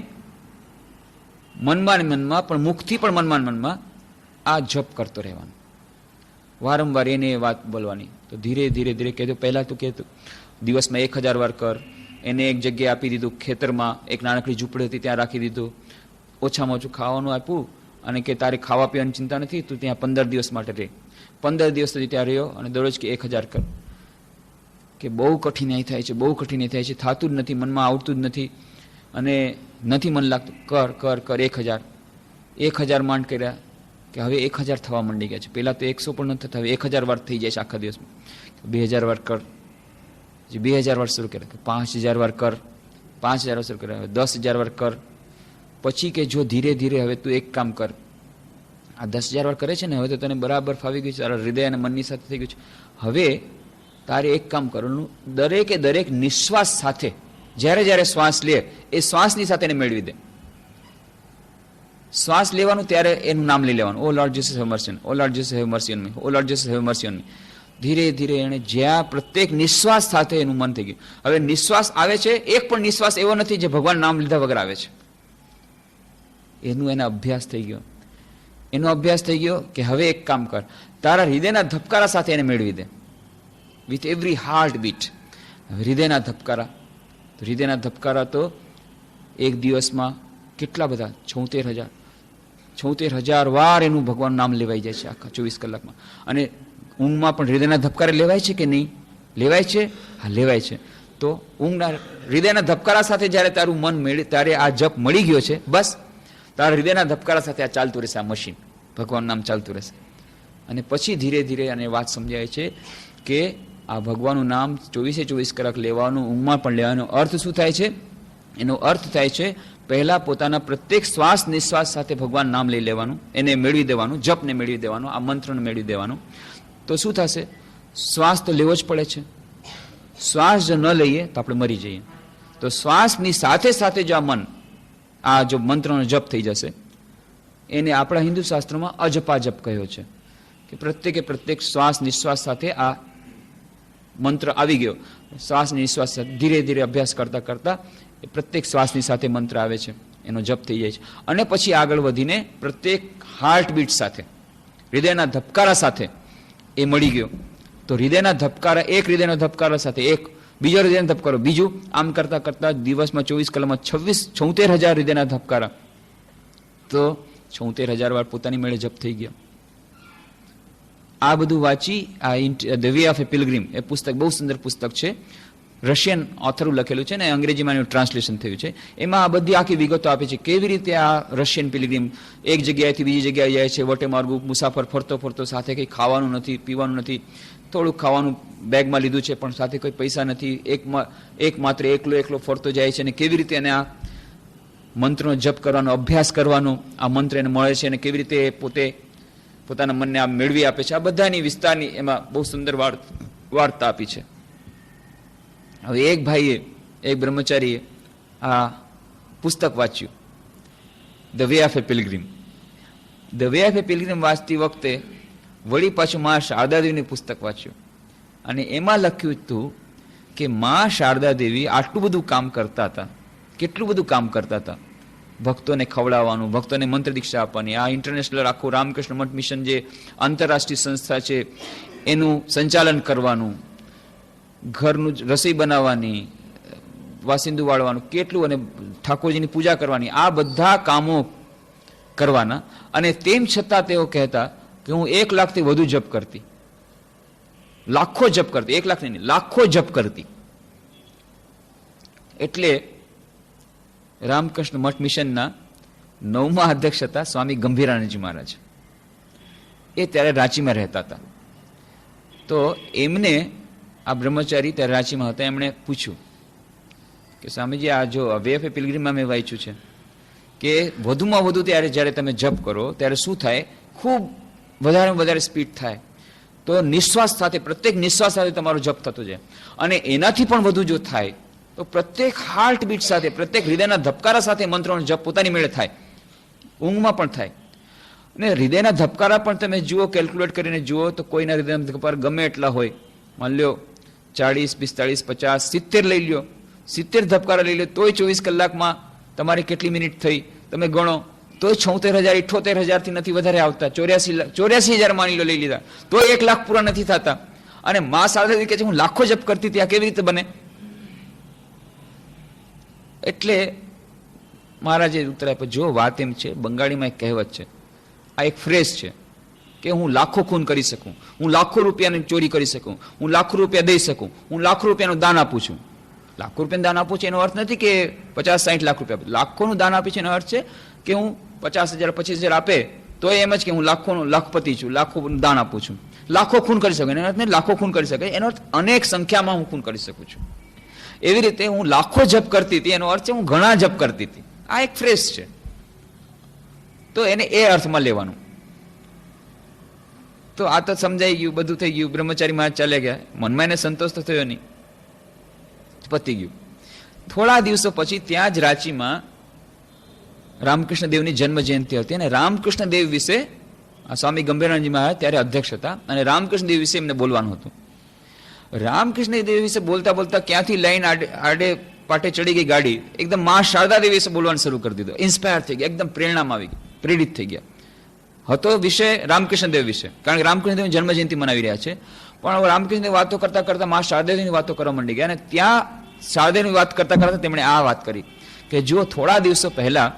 મનમાં પણ મુખથી પણ મનમાં આ જપ કરતો રહેવાનું. વારંવાર એને એ વાત બોલવાની. તો ધીરે ધીરે ધીરે કહેતો, પહેલાં તો કહેતું દિવસમાં 1000 વાર કર. એને એક જગ્યાએ આપી દીધું, ખેતરમાં એક નાનકડી ઝૂંપડી હતી ત્યાં રાખી દીધું. ઓછામાં ઓછું ખાવાનું આપ્યું અને કે તારે ખાવા પીવાની ચિંતા નથી, તું ત્યાં 15 દિવસ માટે રહે. 15 દિવસ સુધી ત્યાં રહ્યો અને દરરોજ કે 1000 કર. કે બહુ કઠિનાઈ થાય છે, થતું જ નથી, મનમાં આવતું જ નથી અને નથી મન લાગતું. કર 1000 માંડ કર્યા કે હવે 1000 થવા માંડી ગયા છે. પહેલાં તો 100 પણ નથી થતા, હવે 1000 વાર થઈ જાય છે આખા દિવસમાં. 2000 વાર કર, 2000 વાર શરૂ કર્યા, 5000 વાર કર, 5000 વાર શરૂ કર્યા, 10000 વાર કર. પછી કે જો ધીરે ધીરે હવે તું એક કામ કર, આ 10000 વાર કરે છે ને, હવે તો તને બરાબર ફાવી ગયું છે, તારા હૃદય અને મનની સાથે થઈ ગયું છે. હવે તારે એક કામ કરવાનું, દરેકે દરેક નિશ્વાસ સાથે જ્યારે શ્વાસ લે એ શ્વાસની સાથે એને મેળવી દે. શ્વાસ લેવાનું ત્યારે એનું નામ લઈ લેવાનું, O Lord Jesus have mercy on me, O Lord Jesus have mercy on me, O Lord Jesus have mercy on me. ધીરે ધીરે એને જ્યાં પ્રત્યેક નિશ્વાસ સાથે એનું મન થઈ ગયું. હવે નિશ્વાસ આવે છે, એક પણ નિશ્વાસ એવો નથી જે ભગવાન નામ લીધા વગર આવે છે. એનો અભ્યાસ થઈ ગયો કે હવે એક કામ કર, તારા હૃદયના ધબકારા સાથે એને મેળવી દે. વિથ એવરી હાર્ટ બીટ હૃદયના ધબકારા, હૃદયના ધબકારા તો એક દિવસમાં કેટલા બધા 76,000 વાર એનું ભગવાનનું નામ લેવાઈ જાય છે આખા 24 કલાકમાં. અને ઊંઘમાં પણ હૃદયના ધબકારા લેવાય છે કે નહીં? લેવાય છે? હા, લેવાય છે. તો ઊંઘના હૃદયના ધબકારા સાથે જ્યારે તારું મન તારે આ જપ મળી ગયો છે, બસ તારા હૃદયના ધબકારા સાથે આ ચાલતું રહેશે, આ મશીન ભગવાનનું નામ ચાલતું રહેશે. અને પછી ધીરે ધીરે અને વાત સમજાય છે કે આ ભગવાનનું નામ 24 કલાક લેવાનું, ઊંઘમાં પણ લેવાનો અર્થ શું થાય છે? એનો અર્થ થાય છે પહેલા પોતાના પ્રત્યેક શ્વાસ નિશ્વાસ સાથે ભગવાન નામ લઈ લેવાનું, એને મેળવી દેવાનું, જપને મેળવી દેવાનું, આ મંત્રને મેળવી દેવાનું. તો શું થશે? શ્વાસ તો લેવો જ પડે છે. શ્વાસ જો ન લઈએ તો આપણે મરી જઈએ. તો શ્વાસની સાથે સાથે જો આ મન, આ જો મંત્રનો જપ થઈ જશે, એને આપણા હિન્દુ શાસ્ત્રોમાં અજપા જપ કહ્યો છે કે પ્રત્યેક શ્વાસ નિશ્વાસ સાથે આ મંત્ર આવી ગયો. શ્વાસ નિશ્વાસ ધીરે ધીરે અભ્યાસ કરતા કરતા એ પ્રત્યેક શ્વાસની સાથે મંત્ર આવે છે, એનો જપ થઈ જાય છે. અને પછી આગળ વધીને પ્રત્યેક હાર્ટબીટ સાથે, હૃદયના ધબકારા સાથે એ મળી ગયો. તો હૃદયના ધબકારા, એક હૃદયના ધબકારા સાથે એક બીજો હૃદયનો ધબકારો, બીજું, આમ કરતા કરતા દિવસમાં 24 કલાકમાં 76,000 હૃદયના ધબકારા. તો 76,000 વાર પોતાની મેળે જપ થઈ ગયા. આ બધું વાંચી આ the way of a pilgrim એ પુસ્તક બહુ સુંદર પુસ્તક છે, રશિયન ઓથર લખેલું છે ને અંગ્રેજીમાં એનું ટ્રાન્સલેશન થયું છે. એમાં આ બધી આખી વિગતો આપે છે કેવી રીતે આ રશિયન પિલગ્રીમ એક જગ્યાએથી બીજી જગ્યાએ જાય છે, વટે માર્ગુ મુસાફર ફરતો ફરતો, સાથે કંઈ ખાવાનું નથી, પીવાનું નથી, થોડુંક ખાવાનું બેગમાં લીધું છે પણ સાથે કોઈ પૈસા નથી, એક માત્ર એકલો ફરતો જાય છે. અને કેવી રીતે એને આ મંત્રનો જપ કરવાનો, અભ્યાસ કરવાનો, આ મંત્ર એને મળે છે અને કેવી રીતે પોતે પોતાના મનને આ મેળવી આપે છે, આ બધાની વિસ્તારની એમાં બહુ સુંદર વાર્તા આપી છે. હવે એક ભાઈએ, એક બ્રહ્મચારીએ આ પુસ્તક વાંચ્યું, the way of a પિલગ્રીમ. The way of a પિલગ્રીમ વાંચતી વખતે વળી પાછું મા શારદા દેવીનું પુસ્તક વાંચ્યું અને એમાં લખ્યું હતું કે મા શારદા દેવી આટલું બધું કામ કરતા હતા, કેટલું બધું કામ કરતા હતા, ભક્તોને ખવડાવવાનું, ભક્તોને મંત્ર દીક્ષા આપવાની, આ ઇન્ટરનેશનલ આખું રામકૃષ્ણ મઠ મિશન જે આંતરરાષ્ટ્રીય સંસ્થા છે એનું સંચાલન કરવાનું, ઘરનું રસોઈ બનાવવાની, વાસિંદુ વાળવાનું, કેટલું, અને ઠાકોરજીની પૂજા કરવાની, આ બધા કામો કરવાના. અને તેમ છતાં તેઓ કહેતા કે હું 1 લાખથી વધુ જપ કરતી, લાખો જપ કરતી, 1 લાખ નહીં, લાખો જપ કરતી. એટલે રામકૃષ્ણ મઠ મિશનના 9મા અધ્યક્ષ હતા સ્વામી ગંભીરાનંદજી મહારાજ. એ ત્યારે રાંચીમાં રહેતા હતા. તો એમને, આ બ્રહ્મચારી ત્યારે રાંચીમાં હતા, એમણે પૂછ્યું કે સ્વામીજી આ જો વે ઓફ એ પિલગ્રીમમાં મેં વાંચ્યું છે કે વધુમાં વધુ જ્યારે તમે જપ કરો ત્યારે શું થાય, ખૂબ વધારે સ્પીડ થાય. તો નિશ્વાસ સાથે, પ્રત્યેક નિશ્વાસ સાથે તમારો જપ થતો જાય. અને એનાથી પણ વધુ જો થાય તો પ્રત્યેક હાર્ટબીટ સાથે, પ્રત્યેક હૃદયના ધબકારા સાથે મંત્રોનો જપ પોતાની મેળે થાય, ઊંઘમાં પણ થાય. અને હૃદયના ધબકારા પણ તમે જુઓ, કેલ્ક્યુલેટ કરીને જુઓ તો કોઈના હૃદયના ધબકારા ગમે એટલા હોય, માન લ્યો 40, 45, 50, 70 લઈ લ્યો, 70 ધબકારા લઈ લો તોય 24 કલાકમાં તમારી કેટલી મિનિટ થઈ તમે ગણો, તોય 76,000, 78,000 થી નથી વધારે આવતા. 84,000 માની લો લઈ લીધા તો 1 લાખ પૂરા નથી થતા. અને મા શારદા કહે છે હું લાખો જપ કરતી હતી, આ કેવી રીતે બને? એટલે મહારાજે ઉત્તર આપ્યો, જો વાત એમ છે, બંગાળીમાં એક કહેવત છે, આ એક ફ્રેઝ છે કે હું લાખો ખૂન કરી શકું, હું લાખો રૂપિયાની ચોરી કરી શકું, હું લાખો રૂપિયા દઈ શકું, હું લાખો રૂપિયાનું દાન આપું છું. લાખો રૂપિયાનું દાન આપું છું એનો અર્થ નથી કે 50-60 લાખ રૂપિયા, લાખોનું દાન આપી છે એનો અર્થ છે કે હું 50,000, 25,000 આપે તો એમ જ કે હું લાખપતિ છું, લાખોનું દાન આપું છું. લાખો ખૂન કરી શકું એનો અર્થ નહીં લાખો ખૂન કરી શકે, એનો અર્થ અનેક સંખ્યામાં હું ખૂન કરી શકું છું. એવી રીતે હું લાખો જપ કરતી હતી એનો અર્થ છે હું ઘણા જપ કરતી હતી. આ એક ફ્રેઝ છે, તો એને એ અર્થમાં લેવાનું. તો આ તો સમજાઈ ગયું, બધું થઈ ગયું, બ્રહ્મચારી માં ચાલ્યા ગયા, મનમાં એને સંતોષ તો થયો નહીં, પતી ગયું. થોડા દિવસો પછી ત્યાં જ રાંચીમાં રામકૃષ્ણ દેવની જન્મ જયંતિ હતી અને રામકૃષ્ણ દેવ વિશે સ્વામી ગંભીરાનંદજી મહારાજ ત્યારે અધ્યક્ષ હતા અને રામકૃષ્ણ દેવ વિશે એમને બોલવાનું હતું. રામકૃષ્ણ દેવ વિશે બોલતા બોલતા ક્યાંથી લાઈન આડે પાટે ચડી ગઈ ગાડી, એકદમ મા શારદા દેવી વિશે બોલવાનું શરૂ કરી દીધું. ઇન્સ્પાયર થઈ ગયા, એકદમ પ્રેરણામાં આવી ગઈ, પ્રેરિત થઈ ગયા. હતો વિષય રામકૃષ્ણ દેવ વિશે, કારણ કે રામકૃષ્ણ દેવ જન્મ જયંતિ મનાવી રહ્યા છે, પણ રામકૃષ્ણની વાતો કરતા કરતા મા શારદાદેવીની વાતો કરવા માંડી ગયા, અને ત્યાં શારદાદેવીની વાત કરતા કરતા તેમણે આ વાત કરી કે જો થોડા દિવસો પહેલા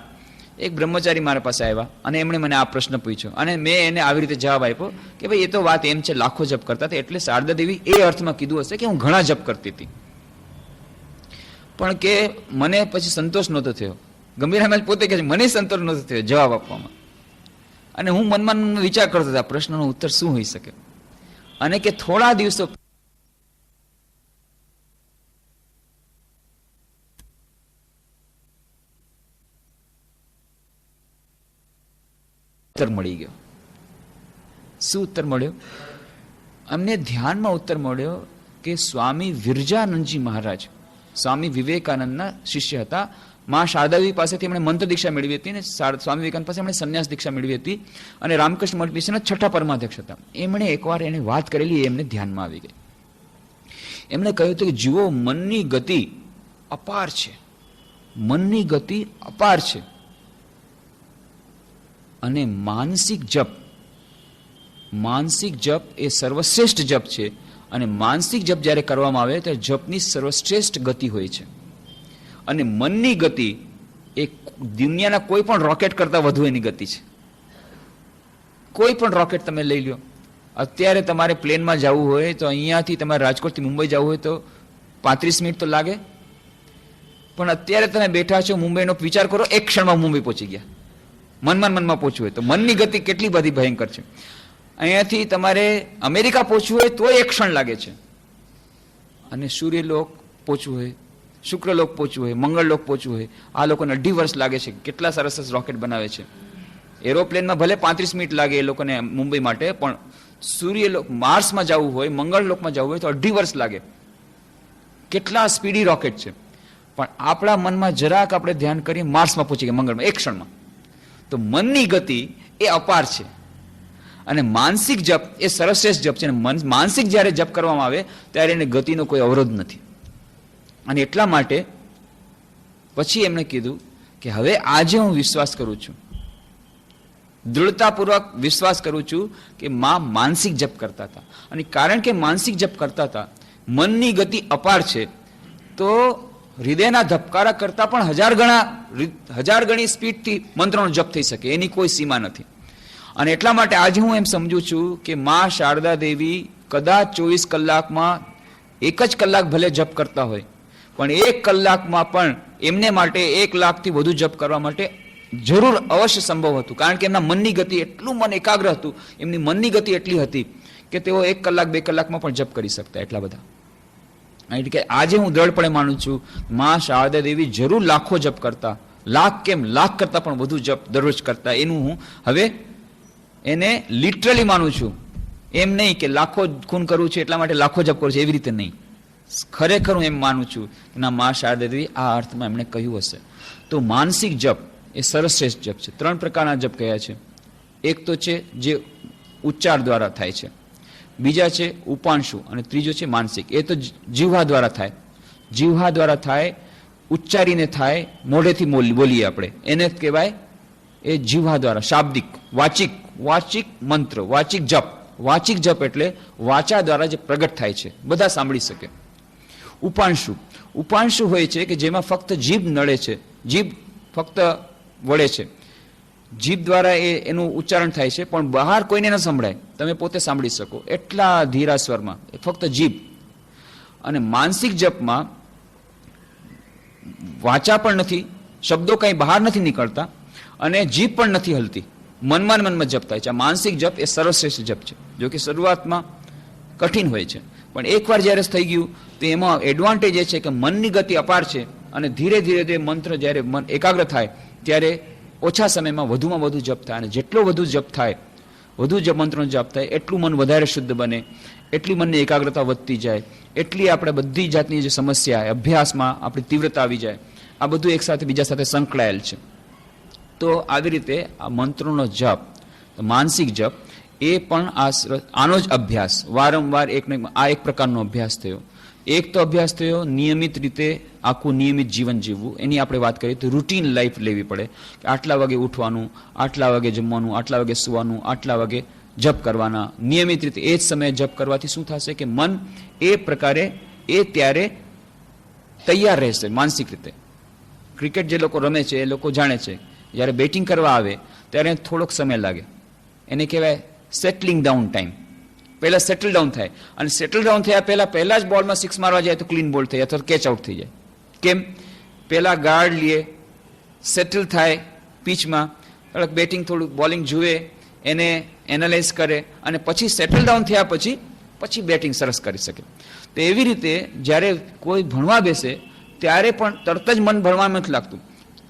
એક બ્રહ્મચારી મારા પાસે આવ્યા અને એમણે મને આ પ્રશ્ન પૂછ્યો, અને મેં એને આવી રીતે જવાબ આપ્યો કે ભાઈ એ તો વાત એમ છે, લાખો જપ કરતા હતા, એટલે શારદાદેવી એ અર્થમાં કીધું હશે કે હું ઘણા જપ કરતી હતી, પણ કે મને પછી સંતોષ નહોતો થયો. ગંભીરામાં પોતે કહે છે મને સંતોષ નહોતો થયો જવાબ આપવામાં, અને હું મનમાં વિચાર કરતો હતો આ પ્રશ્નનો ઉત્તર શું હોઈ શકે, અને કે થોડા દિવસો ઉત્તર મળી ગયો. શું ઉત્તર મળ્યો? અમને ધ્યાનમાં ઉત્તર મળ્યો કે સ્વામી વિરજાનંદજી મહારાજ સ્વામી વિવેકાનંદના શિષ્ય હતા. મા શારદાદેવી પાસેથી એમણે મંત્ર દીક્ષા મેળવી હતી, અને સ્વામી વિવેકાનંદ પાસે એમણે સંન્યાસ દીક્ષા મેળવી હતી, અને રામકૃષ્ણ મઠ મિશનના 6ઠા પરમાધ્યક્ષ હતા. એમણે એકવાર એને વાત કરેલી, એમને ધ્યાનમાં આવી ગઈ. એમણે કહ્યું હતું કે જુઓ, મનની ગતિ અપાર છે, મનની ગતિ અપાર છે, અને માનસિક જપ એ સર્વશ્રેષ્ઠ જપ છે, અને માનસિક જપ જ્યારે કરવામાં આવે ત્યારે જપની સર્વશ્રેષ્ઠ ગતિ હોય છે, અને મનની ગતિ એ દુનિયાના કોઈ પણ રોકેટ કરતા વધુ એની ગતિ છે. કોઈ પણ રોકેટ તમે લઈ લો, અત્યારે તમારે પ્લેનમાં જવું હોય તો અહીંયાથી તમારે રાજકોટથી મુંબઈ જવું હોય તો 35 મિનિટ તો લાગે, પણ અત્યારે તમે બેઠા છો મુંબઈનો વિચાર કરો, એક ક્ષણમાં મુંબઈ પહોંચી ગયા. મનમાં પહોંચવું હોય તો મનની ગતિ કેટલી બધી ભયંકર છે. અહીંયાથી તમારે અમેરિકા પહોંચવું હોય તો એક ક્ષણ લાગે છે, અને સૂર્યલોક પહોંચવું હોય, શુક્રલોક પહોંચવું હોય, મંગળલોક પહોંચવું હોય, આ લોકોને 2.5 વર્ષ લાગે છે. કેટલા સરસ રોકેટ બનાવે છે. એરોપ્લેનમાં ભલે 35 મિનિટ લાગે એ લોકોને મુંબઈ માટે, પણ સૂર્યલોક માર્સમાં જવું હોય, મંગળલોકમાં જવું હોય તો 2.5 વર્ષ લાગે. કેટલા સ્પીડી રોકેટ છે. પણ આપણા મનમાં જરાક આપણે ધ્યાન કરીએ, માર્સમાં પહોંચી ગયા મંગળમાં એક ક્ષણમાં. તો મનની ગતિ એ અપાર છે, અને માનસિક જપ એ સર્વશ્રેષ્ઠ જપ છે. માનસિક જ્યારે જપ કરવામાં આવે ત્યારે એને ગતિનો કોઈ અવરોધ નથી. અને એટલા માટે પછી એમણે કીધું કે હવે આજે હું વિશ્વાસ કરું છું, દૃઢતાપૂર્વક વિશ્વાસ કરું છું કે માં માનસિક જપ કરતા હતા, અને કારણ કે માનસિક જપ કરતા હતા, મનની ગતિ અપાર છે, તો હૃદયના ધબકારા કરતા પણ 1000 ગણી સ્પીડથી મંત્રનો જપ થઈ શકે, એની કોઈ સીમા નથી. અને એટલા માટે આજે હું એમ સમજુ છું કે મા શારદા દેવી કદાચ 24 કલાકમાં 1 જ કલાક ભલે જપ કરતા હોય, પણ 1 કલાકમાં પણ એમને માટે 1 લાખથી વધુ જપ કરવા માટે જરૂર અવશ્ય સંભવ હતું. કારણ કે એમના મનની ગતિ એટલું મન એકાગ્ર હતું, એમની મનની ગતિ એટલી હતી કે તેઓ 1 કલાક 2 કલાકમાં પણ જપ કરી શકતા, એટલા બધા. એટલે કે આજે હું દ્રઢપણે માનું છું મા શારદા દેવી જરૂર લાખો જપ કરતા, લાખ કેમ લાખ કરતા પણ વધુ જપ દરરોજ કરતા. એનું હું હવે એને લિટરલી માનું છું, એમ નહીં કે લાખો ખૂન કરવું છે એટલા માટે લાખો જપ કરું છું, એવી રીતે નહીં. ખરેખર હું એમ માનું છું કે ના, મા શારદા દેવી આ અર્થમાં એમણે કહ્યું હશે. તો માનસિક જપ એ સર્વશ્રેષ્ઠ જપ છે. 3 પ્રકારના જપ કયા છે. એક તો છે જે ઉચ્ચાર દ્વારા થાય છે, બીજા છે ઉપાંશુ, અને ત્રીજો છે માનસિક. એ તો જીવહા દ્વારા થાય, જીવહા દ્વારા થાય, ઉચ્ચારીને થાય, મોઢેથી બોલીએ આપણે, એને કહેવાય એ જીવહા દ્વારા, શાબ્દિક, વાચિક મંત્ર, વાચિક જપ. વાચિક જપ એટલે વાચા દ્વારા જે પ્રગટ થાય છે, બધા સાંભળી શકે. ઉપાંશુ હોય છે કે જેમાં ફક્ત જીભ નડે છે, જીભ ફક્ત વળે છે, જીભ દ્વારા એનું ઉચ્ચારણ થાય છે, પણ બહાર કોઈને ન સંભળાય, તમે પોતે સાંભળી શકો એટલા ધીરા સ્વરમાં, ફક્ત જીભ. અને માનસિક જપમાં વાચા પણ નથી, શબ્દો કંઈ બહાર નથી નીકળતા, અને જીભ પણ નથી હલતી, મનમાં જપ થાય છે. આ માનસિક જપ એ સર્વશ્રેષ્ઠ જપ છે. જો કે શરૂઆતમાં કઠિન હોય છે, પણ એકવાર જ્યારે થઈ ગયું તો એમાં એડવાન્ટેજ એ છે કે મનની ગતિ અપાર છે, અને ધીરે ધીરે તે મંત્ર જ્યારે મન એકાગ્ર થાય ત્યારે ઓછા સમયમાં વધુમાં વધુ જપ થાય, અને જેટલો વધુ જપ થાય, વધુ મંત્રનો જપ થાય, એટલું મન વધારે શુદ્ધ બને, એટલી મનની એકાગ્રતા વધતી જાય, એટલી આપણે બધી જાતની જે સમસ્યા અભ્યાસમાં આપણી તીવ્રતા આવી જાય. આ બધું એક સાથે બીજા સાથે સંકળાયેલ છે. તો આવી રીતે આ મંત્રોનો જપ, માનસિક જપ, એ પણ આનો જ અભ્યાસ, વારંવાર આ એક પ્રકારનો અભ્યાસ થયો. એક તો અભ્યાસ થયો નિયમિત રીતે આખું નિયમિત જીવન જીવવું. એની આપણે વાત કરીએ તો રૂટીન લાઈફ લેવી પડે, કે આટલા વાગે ઉઠવાનું, આટલા વાગે જમવાનું, આટલા વાગે સુવાનું, આટલા વાગે જપ કરવાના, નિયમિત રીતે એ જ સમયે જપ કરવાથી શું થશે કે મન એ પ્રકારે એ ત્યારે તૈયાર રહેશે માનસિક રીતે. ક્રિકેટ જે લોકો રમે છે એ લોકો જાણે છે, જ્યારે બેટિંગ કરવા આવે ત્યારે થોડોક સમય લાગે, એને કહેવાય સેટલિંગ ડાઉન ટાઈમ. પહેલા સેટલ ડાઉન થાય, અને સેટલ ડાઉન થયા પહેલા જ બોલમાં સિક્સ મારવા જાય તો ક્લીન બોલ થઈ જાય અથવા કેચ આઉટ થઈ જાય. કેમ? પહેલા ગાર્ડ લે, સેટલ થાય પીચમાં, થોડુંક બેટિંગ થોડુંક બોલિંગ જુએ, એને એનાલાઇઝ કરે, અને પછી સેટલ ડાઉન થયા પછી બેટિંગ સરસ કરી શકે. તો એવી રીતે જ્યારે કોઈ ભણવા બેસે ત્યારે પણ તરત જ મન ભણવામાં નથી લાગતું,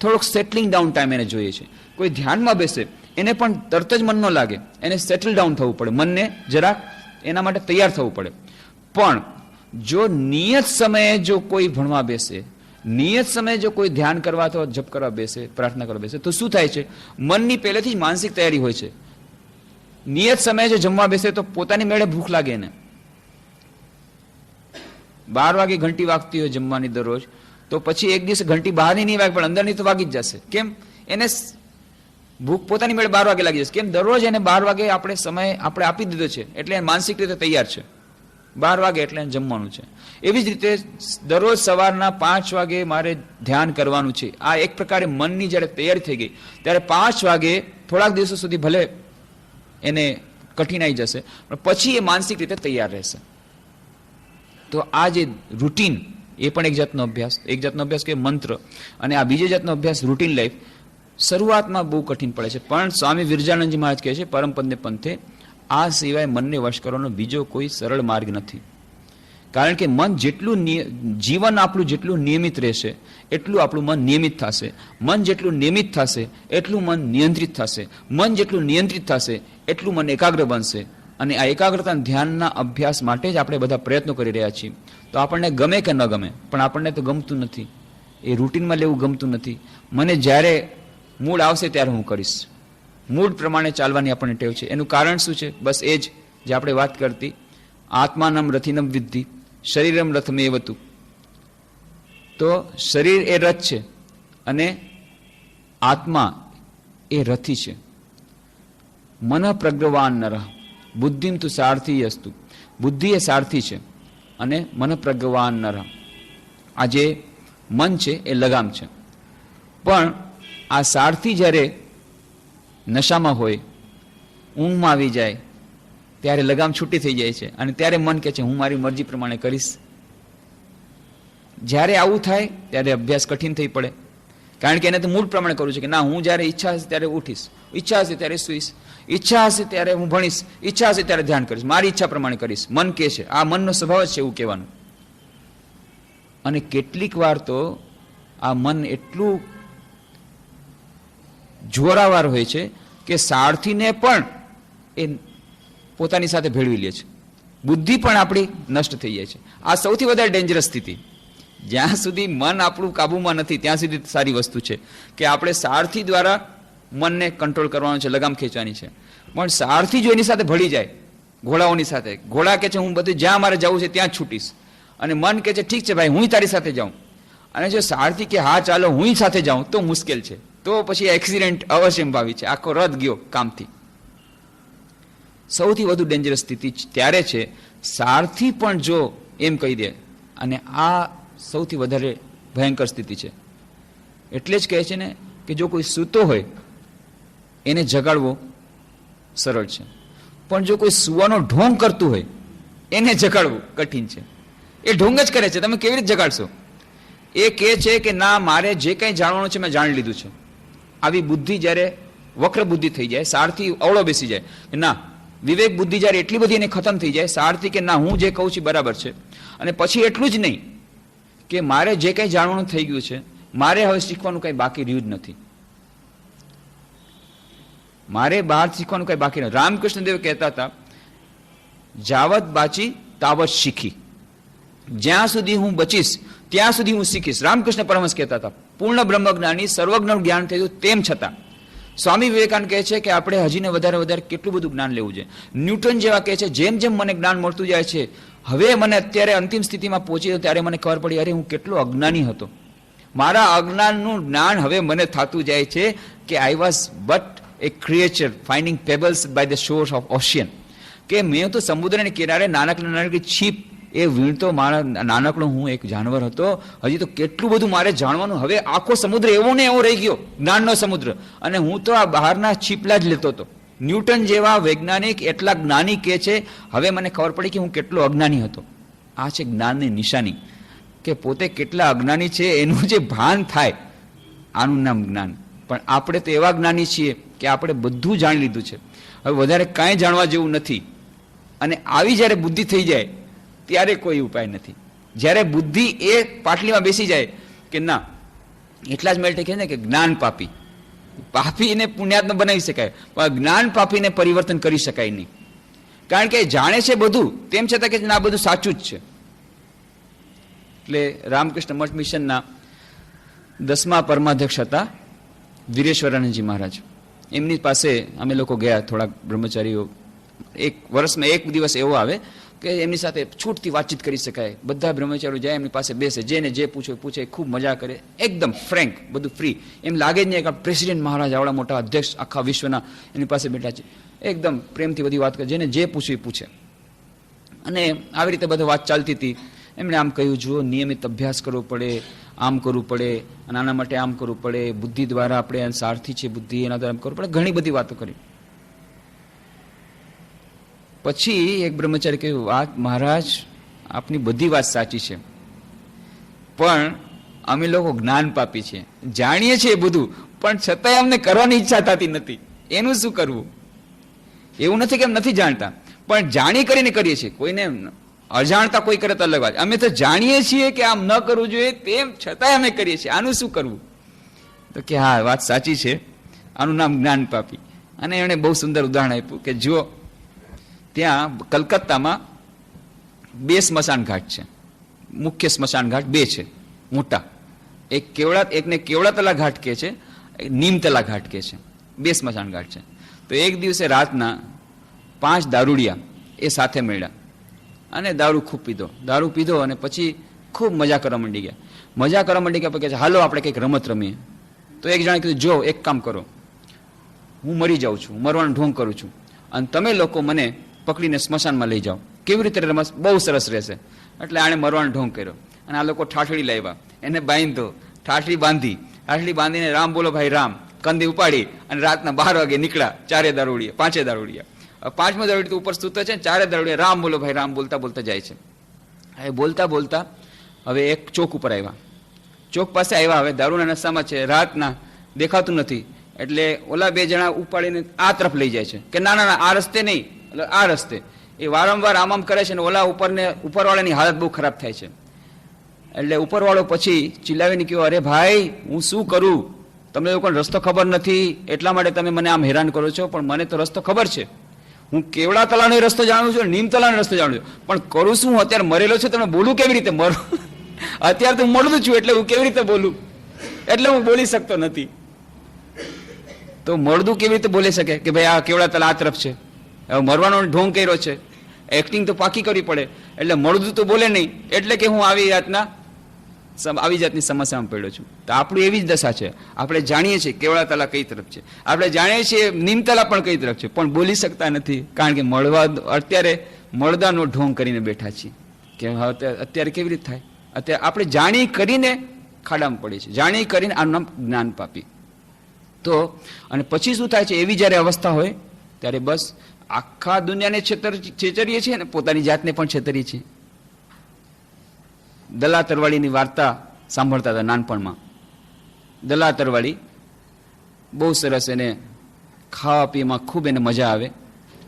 થોડોક સેટલિંગ ડાઉન ટાઈમ એને જોઈએ છે. કોઈ ધ્યાનમાં બેસે એને પણ તરત જ મન ન લાગે, એને સેટલ ડાઉન થવું પડે, મનને જરાક એના માટે તૈયાર થવું પડે. પણ જો નિયત સમયે જો કોઈ ભણવા બેસે, નિયત સમયે જો કોઈ ધ્યાન કરવા અથવા જપ કરવા બેસે, પ્રાર્થના કરવા બેસે, તો શું થાય છે? મનની પહેલેથી જ માનસિક તૈયારી હોય છે. નિયત સમયે જો જમવા બેસે તો પોતાની મેળે ભૂખ લાગે એને. 12 વાગે ઘંટી વાગતી હોય જમવાની દરરોજ, તો પછી એક દિવસ ઘંટી બહારની નહીં વાગે પણ અંદરની તો વાગી જ જશે. કેમ? એને ભૂખ પોતાની મેળે 12 વાગે લાગી જશે. કેમ? દરરોજ એને 12 વાગે આપણે સમય આપણે આપી દીધો છે, એટલે માનસિક રીતે તૈયાર છે. 12 વાગે એટલે જમવાનું છે. એવી જ રીતે દરરોજ સવારના 5 વાગે મારે ધ્યાન કરવાનું છે. આ એક પ્રકારે મનની જ્યારે તૈયારી થઈ ગઈ ત્યારે 5 વાગે થોડાક દિવસો સુધી ભલે એને કઠિનાઈ જશે, પણ પછી એ માનસિક રીતે તૈયાર રહેશે. તો આ જે રૂટીન, એ પણ એક જાતનો અભ્યાસ કે મંત્ર, અને આ બીજી જાતનો અભ્યાસ રૂટીન લાઈફ શરૂઆતમાં બહુ કઠિન પડે છે. પણ સ્વામી વિરજાનંદજી મહારાજ કહે છે પરમપદને પંથે આ સિવાય મનને વશ કરવાનો બીજો કોઈ સરળ માર્ગ નથી. કારણ કે મન જેટલું જીવન આપણું જેટલું નિયમિત રહેશે એટલું આપણું મન નિયમિત થશે. મન જેટલું નિયમિત થશે એટલું મન નિયંત્રિત થશે. મન જેટલું નિયંત્રિત થશે એટલું મન એકાગ્ર બનશે. અને આ એકાગ્રતા ધ્યાનના અભ્યાસ માટે જ આપણે બધા પ્રયત્નો કરી રહ્યા છીએ. તો આપણને ગમે કે ન ગમે, પણ આપણને તો ગમતું નથી, એ રૂટીનમાં લેવું ગમતું નથી. મને જ્યારે મૂડ આવશે ત્યારે હું કરીશ, મૂડ પ્રમાણે ચાલવાની આપણને ટેવ છે. એનું કારણ શું છે? બસ એ જ જે આપણે વાત કરતી, આત્માનમ રથિનમ વિદ્ધિ શરીરમ રથમેવતુ. તો શરીર એ રથ છે અને આત્મા એ રથી છે. મન પ્રગ્રવાન નરઃ બુદ્ધિમ તુ સારથી અસ્તુ. બુદ્ધિ એ સારથી છે અને મન પ્રગ્રવાન નરઃ, આ જે મન છે એ લગામ છે. પણ આ સારથી જ્યારે નશામાં હોય, ઊંઘમાં આવી જાય, ત્યારે લગામ છૂટી થઈ જાય છે, અને ત્યારે મન કહે છે હું મારી મરજી પ્રમાણે કરીશ. જ્યારે આવું થાય ત્યારે અભ્યાસ કઠિન થઈ પડે, કારણ કે એને તો મૂડ પ્રમાણે કરવું છે કે ના, હું જ્યારે ઈચ્છા હશે ત્યારે ઉઠીશ, ઈચ્છા હશે ત્યારે સૂઈશ, ઈચ્છા હશે ત્યારે હું ભણીશ, ઈચ્છા હશે ત્યારે ધ્યાન કરીશ, મારી ઈચ્છા પ્રમાણે કરીશ. મન કહે છે, આ મનનો સ્વભાવ જ છે એવું કહેવાનું. અને કેટલીક વાર તો આ મન એટલું જોરાવાર હોય છે કે સારથીને પણ એ પોતાની સાથે ભેળવી લે છે. બુદ્ધિ પણ આપણી નષ્ટ થઈ જાય છે. આ સૌથી વધારે ડેન્જરસ સ્થિતિ. જ્યાં સુધી મન આપણું કાબુમાં નથી ત્યાં સુધી સારી વસ્તુ છે કે આપણે સારથી દ્વારા મનને કંટ્રોલ કરવાનું છે, લગામ ખેંચવાની છે. પણ સારથી જો એની સાથે ભળી જાય, ઘોડાઓની સાથે, ઘોડા કે છે હું બધું જ્યાં મારે જવું છે ત્યાં જ છૂટીશ, અને મન કે છે ઠીક છે ભાઈ હું તારી સાથે જાઉં, અને જો સારથી કે હા ચાલો હું સાથે જાઉં, તો મુશ્કેલ છે. તો પછી એક્સિડન્ટ અવશ્યંભાવી છે, આખો રથ ગયો કામથી. સૌથી વધુ ડેન્જરસ સ્થિતિ ત્યારે છે સારથી પણ જો એમ કહી દે, અને આ સૌથી વધારે ભયંકર સ્થિતિ છે. એટલે જ કહે છે ને કે જો કોઈ સૂતો હોય એને જગાડવો સરળ છે, પણ જો કોઈ સૂવાનો ઢોંગ કરતું હોય એને જગાડવું કઠિન છે. એ ઢોંગ જ કરે છે, તમે કેવી રીતે જગાડશો? એ કહે છે કે ના, મારે જે કંઈ જાણવાનું છે મેં જાણી લીધું છે. આવી બુદ્ધિ જ્યારે વક્ર બુદ્ધિ થઈ જાય, સારથી અવળો બેસી જાય, ના વિવેક બુદ્ધિ જ્યારે એટલી બધી એને ખતમ થઈ જાય, સારથી કે ના હું જે કહું છું બરાબર છે, અને પછી એટલું જ નહીં કે મારે જે કંઈ જાણવાનું થઈ ગયું છે, મારે હવે શીખવાનું કંઈ બાકી રહ્યું જ નથી, મારે બહાર શીખવાનું કંઈ બાકી નથી. રામકૃષ્ણ દેવ કહેતા હતા, જાવત બાચી તાવત શીખી, જ્યાં સુધી હું બચીશ ત્યાં સુધી હું શીખીશ. રામકૃષ્ણ પરમહંસ કહેતા હતા, પૂર્ણ બ્રહ્મજ્ઞાની, સર્વજ્ઞ જ્ઞાન થયું તેમ છતાં. સ્વામી વિવેકાનંદ કહે છે કે આપણે હજીને વધારે વધારે કેટલું બધું જ્ઞાન લેવું છે. ન્યૂટન જેવા કહે છે જેમ જેમ મને જ્ઞાન મળતું જાય છે, હવે મને અત્યારે અંતિમ સ્થિતિમાં પહોંચી ત્યારે મને ખબર પડી, અરે હું કેટલો અજ્ઞાની હતો, મારા અજ્ઞાનનું જ્ઞાન હવે મને થતું જાય છે કે I was but a creature finding pebbles by the shores of ocean, કે મેં તો સમુદ્રની કિનારે નાનકડી છીપ એ વીણતો મારા નાનકડો હું એક જાનવર હતો, હજી તો કેટલું બધું મારે જાણવાનું. હવે આખો સમુદ્ર એવો ને એવો રહી ગયો, જ્ઞાનનો સમુદ્ર, અને હું તો આ બહારના છીપલા જ લેતો હતો. ન્યૂટન જેવા વૈજ્ઞાનિક એટલા જ્ઞાની કે છે, હવે મને ખબર પડી કે હું કેટલો અજ્ઞાની હતો. આ છે જ્ઞાનની નિશાની, કે પોતે કેટલા અજ્ઞાની છે એનું જે ભાન થાય, આનું નામ જ્ઞાન. પણ આપણે તો એવા જ્ઞાની છીએ કે આપણે બધું જાણી લીધું છે, હવે વધારે કાંઈ જાણવા જેવું નથી. અને આવી જ્યારે બુદ્ધિ થઈ જાય ત્યારે કોઈ ઉપાય નથી. જ્યારે બુદ્ધિ એ પાટલીમાં બેસી જાય કે ના, એટલા જ મેળે કહે ને કે જ્ઞાન પાપી, પાપીને પુણ્યાત્મા બનાવી શકાય, પણ જ્ઞાન પાપીને પરિવર્તન કરી શકાય નહીં. કારણ કે જાણે છે બધું, તેમ છતાં કે આ બધું સાચું જ છે. એટલે રામકૃષ્ણ મઠ મિશનના 10મા પરમાધ્યક્ષ હતા વીરેશ્વરાનંદજી મહારાજ. એમની પાસે અમે લોકો ગયા, થોડાક બ્રહ્મચારીઓ. એક વર્ષમાં એક દિવસ એવો આવે કે એમની સાથે છૂટથી વાતચીત કરી શકાય. બધા બ્રહ્મચારીઓ જાય, એમની પાસે બેસે, જેને જે પૂછે ખૂબ મજા કરે, એકદમ ફ્રેન્ક, બધું ફ્રી. એમ લાગે જ નહીં કે પ્રેસિડેન્ટ મહારાજ આવડા મોટા અધ્યક્ષ આખા વિશ્વના એની પાસે બેઠા છે. એકદમ પ્રેમથી બધી વાત કરે, જેને જે પૂછ્યું એ પૂછે. અને આવી રીતે બધી વાત ચાલતી હતી. એમણે આમ કહ્યું, જુઓ, નિયમિત અભ્યાસ કરવો પડે, આમ કરવું પડે, અને આના માટે આમ કરવું પડે, બુદ્ધિ દ્વારા આપણે સારથી છે બુદ્ધિ, એના દ્વારા કરવું પડે. ઘણી બધી વાતો કરી. પછી એક બ્રહ્મચારી કહ્યું, વાત મહારાજ આપની બધી વાત સાચી છે, પણ અમે લોકો જ્ઞાન પાપી છે, જાણીએ છીએ બધું, પણ છતાંય અમને કરવાની ઈચ્છા થતી નથી. એનું શું કરવું? એવું નથી કે એમ નથી જાણતા, પણ જાણી કરીને કરીએ છીએ. કોઈને અજાણતા કોઈ કરે તો અલગ વાત. અમે તો જાણીએ છીએ કે આમ ન કરવું જોઈએ, તેમ છતાંય અમે કરીએ છીએ. આનું શું કરવું? તો કે હા, વાત સાચી છે, આનું નામ જ્ઞાન પાપી. અને એણે બહુ સુંદર ઉદાહરણ આપ્યું કે જુઓ, ત્યાં કલકત્તામાં 2 સ્મશાન ઘાટ છે. મુખ્ય સ્મશાન ઘાટ 2 છે મોટા. એકને કેવડાતલા ઘાટ કહે છે, નીમતલા ઘાટ કહે છે. 2 સ્મશાન ઘાટ છે. તો એક દિવસે રાતના 5 દારૂડિયા એ સાથે મળ્યા અને દારૂ ખૂબ પીધો અને પછી ખૂબ મજા કરવા માંડી ગયા. પછી કે હાલો આપણે કંઈક રમત રમીએ. તો એક જણે કીધું, જો એક કામ કરો, હું મરી જાઉં છું, મરવાનો ઢોંગ કરું છું, અને તમે લોકો મને પકડીને સ્મશાનમાં લઈ જાઓ. કેવી રીતે રમત? બહુ સરસ રહેશે. એટલે આણે મરવાનો ઢોંગ કર્યો, અને આ લોકો ઠાઠડી લાવ્યા, એને બાંધો, ઠાઠડી બાંધીને રામ બોલો ભાઈ રામ કંદી ઉપાડી અને રાતના 12 વાગે નીકળ્યા. 4 દારૂડિયા, 5 દારૂડિયા. 5મો દારૂડિયો તો ઉપર સૂતો છે, 4 દારૂડિયા રામ બોલો ભાઈ રામ બોલતા બોલતા જાય છે. હવે બોલતા હવે એક ચોક ઉપર આવ્યા. ચોક પાસે આવ્યા, હવે દારૂના નશામાં છે, રાતના દેખાતું નથી. એટલે ઓલા 2 જણા ઉપાડીને આ તરફ લઈ જાય છે કે ના આ રસ્તે નહીં, એટલે આ રસ્તે. એ વારંવાર આમ કરે છે, ને ઓલા ઉપરવાળાની હાલત બહુ ખરાબ થાય છે. એટલે ઉપરવાળો પછી ચિલ્લાવીને કહ્યું, અરે ભાઈ, હું શું કરું? તમને લોકોને રસ્તો ખબર નથી, એટલા માટે તમે મને આમ હેરાન કરો છો, પણ મને તો રસ્તો ખબર છે. હું કેવડા તલાનો રસ્તો જાણું છું, નીમ તલાનો રસ્તો જાણું છું, પણ કરું શું? હું અત્યારે મરેલો છું, તમને બોલું કેવી રીતે? અત્યારે તો હું મળતું છું, એટલે હું કેવી રીતે બોલું? એટલે હું બોલી શકતો નથી. તો મળદું કેવી રીતે બોલી શકે કે ભાઈ આ કેવડા તલા આ તરફ છે, હવે મરવાનો ઢોંગ કર્યો છે, એક્ટિંગ તો પાકી કરવી પડે. એટલે મળદું તો બોલે નહીં, એટલે કે હું આવી જાતની સમસ્યામાં પડ્યો છું. તો આપણું એવી જ દશા છે. આપણે જાણીએ છીએ કેવડા તલા કઈ તરફ છે, આપણે જાણીએ છીએ નીમતલા પણ કઈ તરફ છે, પણ બોલી શકતા નથી. કારણ કે અત્યારે મળદાનો ઢોંગ કરીને બેઠા છીએ કે અત્યારે કેવી રીતે થાય? અત્યારે આપણે જાણી કરીને ખાડામાં પડીએ છીએ, જાણી કરીને આનું નામ જ્ઞાન પાપી. તો અને પછી શું થાય છે? એવી જ્યારે અવસ્થા હોય ત્યારે બસ આખા દુનિયાને છેતરીએ છીએ, અને પોતાની જાતને પણ છેતરીએ છીએ. દલા તરવાડીની વાર્તા સાંભળતા હતા નાનપણમાં. દલા તરવાડી બહુ સરસ, એને ખાવા પીવામાં ખૂબ એને મજા આવે.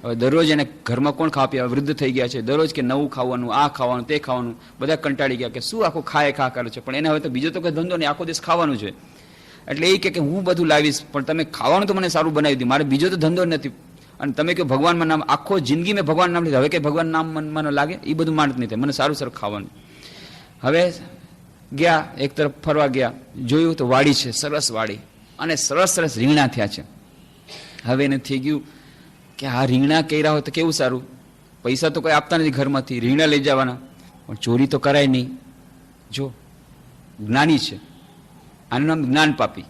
હવે દરરોજ એને ઘરમાં કોણ ખાવા પીવા? વૃદ્ધ થઈ ગયા છે, દરરોજ કે નવું ખાવાનું, આ ખાવાનું, તે ખાવાનું. બધા કંટાળી ગયા કે શું આખું ખા કરે છે, પણ એને હવે તો બીજો તો કોઈ ધંધો નહીં, આખો દિવસ ખાવાનું છે. એટલે એ કે હું બધું લાવીશ, પણ તમે ખાવાનું તો મને સારું બનાવી દીધું, મારે બીજો તો ધંધો નથી. અને તમે કહો ભગવાનમાં નામ, આખો જિંદગી મેં ભગવાન નામ લીધું, હવે કે ભગવાન નામ મનમાં લાગે, એ બધું માનત નહીં થાય, મને સારું ખાવાનું. હવે ગયા એક તરફ ફરવા ગયા, જોયું તો વાડી છે, સરસ વાડી, અને સરસ રીંગણા થયા છે. હવે એને થઈ ગયું કે આ રીંગણા કર્યા હોય તો કેવું સારું, પૈસા તો કોઈ આપતા નથી ઘરમાંથી, રીંગણા લઈ જવાના, પણ ચોરી તો કરાય નહીં. જો જ્ઞાની છે, આનું નામ જ્ઞાન પાપી.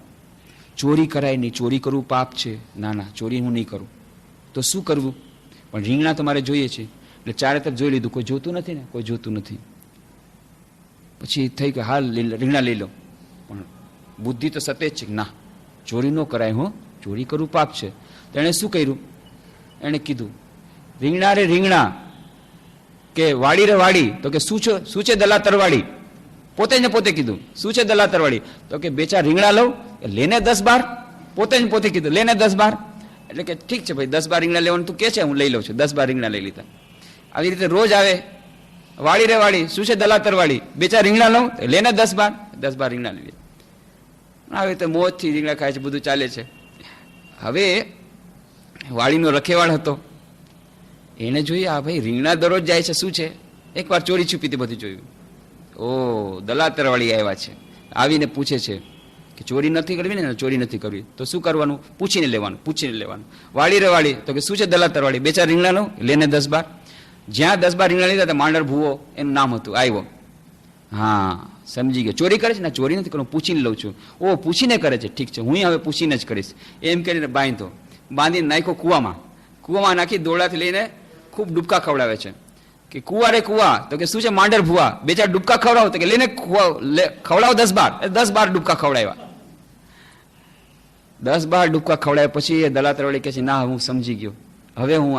ચોરી કરાય નહીં, ચોરી કરવું પાપ છે, ના ના ચોરી હું નહીં કરું. તો શું કરવું? પણ રીંગણા તમારે જોઈએ છે. એટલે ચારે તરફ જોઈ લીધું, કોઈ જોતું નથી ને, કોઈ જોતું નથી. પછી થઈ કે હાલ રીંગણા લઈ લો. પણ બુદ્ધિ તો સતેજ છે, ના ચોરી ન કરાય, હું ચોરી કરવું પાપ છે. તો એણે શું કર્યું? એણે કીધું રીંગણા રે રીંગણા, કે વાડી રે વાડી. તો કે શું છે દલા તરવાડી? પોતે જ પોતે કીધું શું છે દલા તરવાડી? તો કે બે ચાર રીંગણા લઉં, લેને 10-12. પોતે જ પોતે કીધું લેને 10-12. એટલે કે ઠીક છે ભાઈ, 10-12 રીંગણા લેવાનું તું કે છે, હું લઈ લઉં છું. 10-12 રીંગણા લઈ લીધા. આવી રીતે રોજ આવે, વાડી રે વાડી, શું છે દલા તરવાડી, બે ચાર રીંગણા લઉં, લેને 10-12 રીંગણા લઈ લીધા. આવી રીતે મોજથી રીંગણા ખાય છે, બધું ચાલે છે. હવે વાડીનો રખેવાળ હતો, એને જોઈએ આ ભાઈ રીંગણા દરરોજ જાય છે, શું છે? એકવાર ચોરી છુપીથી બધું જોયું. ઓ દલા તરવાડી આવ્યા છે, આવીને પૂછે છે કે ચોરી નથી કરવી ને? ચોરી નથી કરવી. તો શું કરવાનું? પૂછીને લેવાનું, પૂછીને લેવાનું. વાડી રે વાડી, તો કે શું છે દલા તરવાડી, બે ચાર રીંગણા લઉં, લેને 10-12. જ્યાં 10-12 રીંગણા લીધા, માંડર ભૂવો એનું નામ હતું, આવ્યો. હા સમજી ગયો, ચોરી કરે છે ને? ચોરી નથી કરું, પૂછીને લઉં છું. ઓ પૂછીને કરે છે, ઠીક છે, હું હવે પૂછીને જ કરીશ. એમ કરીને બાંધીને નાખ્યો કૂવામાં નાખી દોરડાથી લઈને ખૂબ ડૂબકા ખવડાવે છે. કે કુવા રે કુવા, તો કે શું છે માંડર ભૂવા, બે ચાર ડૂબકા ખવડાવો. તો કે લેને ખવડાવો 10-12. 10-12 ડૂબકા ખવડાવ્યા. 10-12 ડૂબકા ખવડાવ્યા પછી એ દલા તરવાડી કહે છે ના હું સમજી ગયો, હવે હું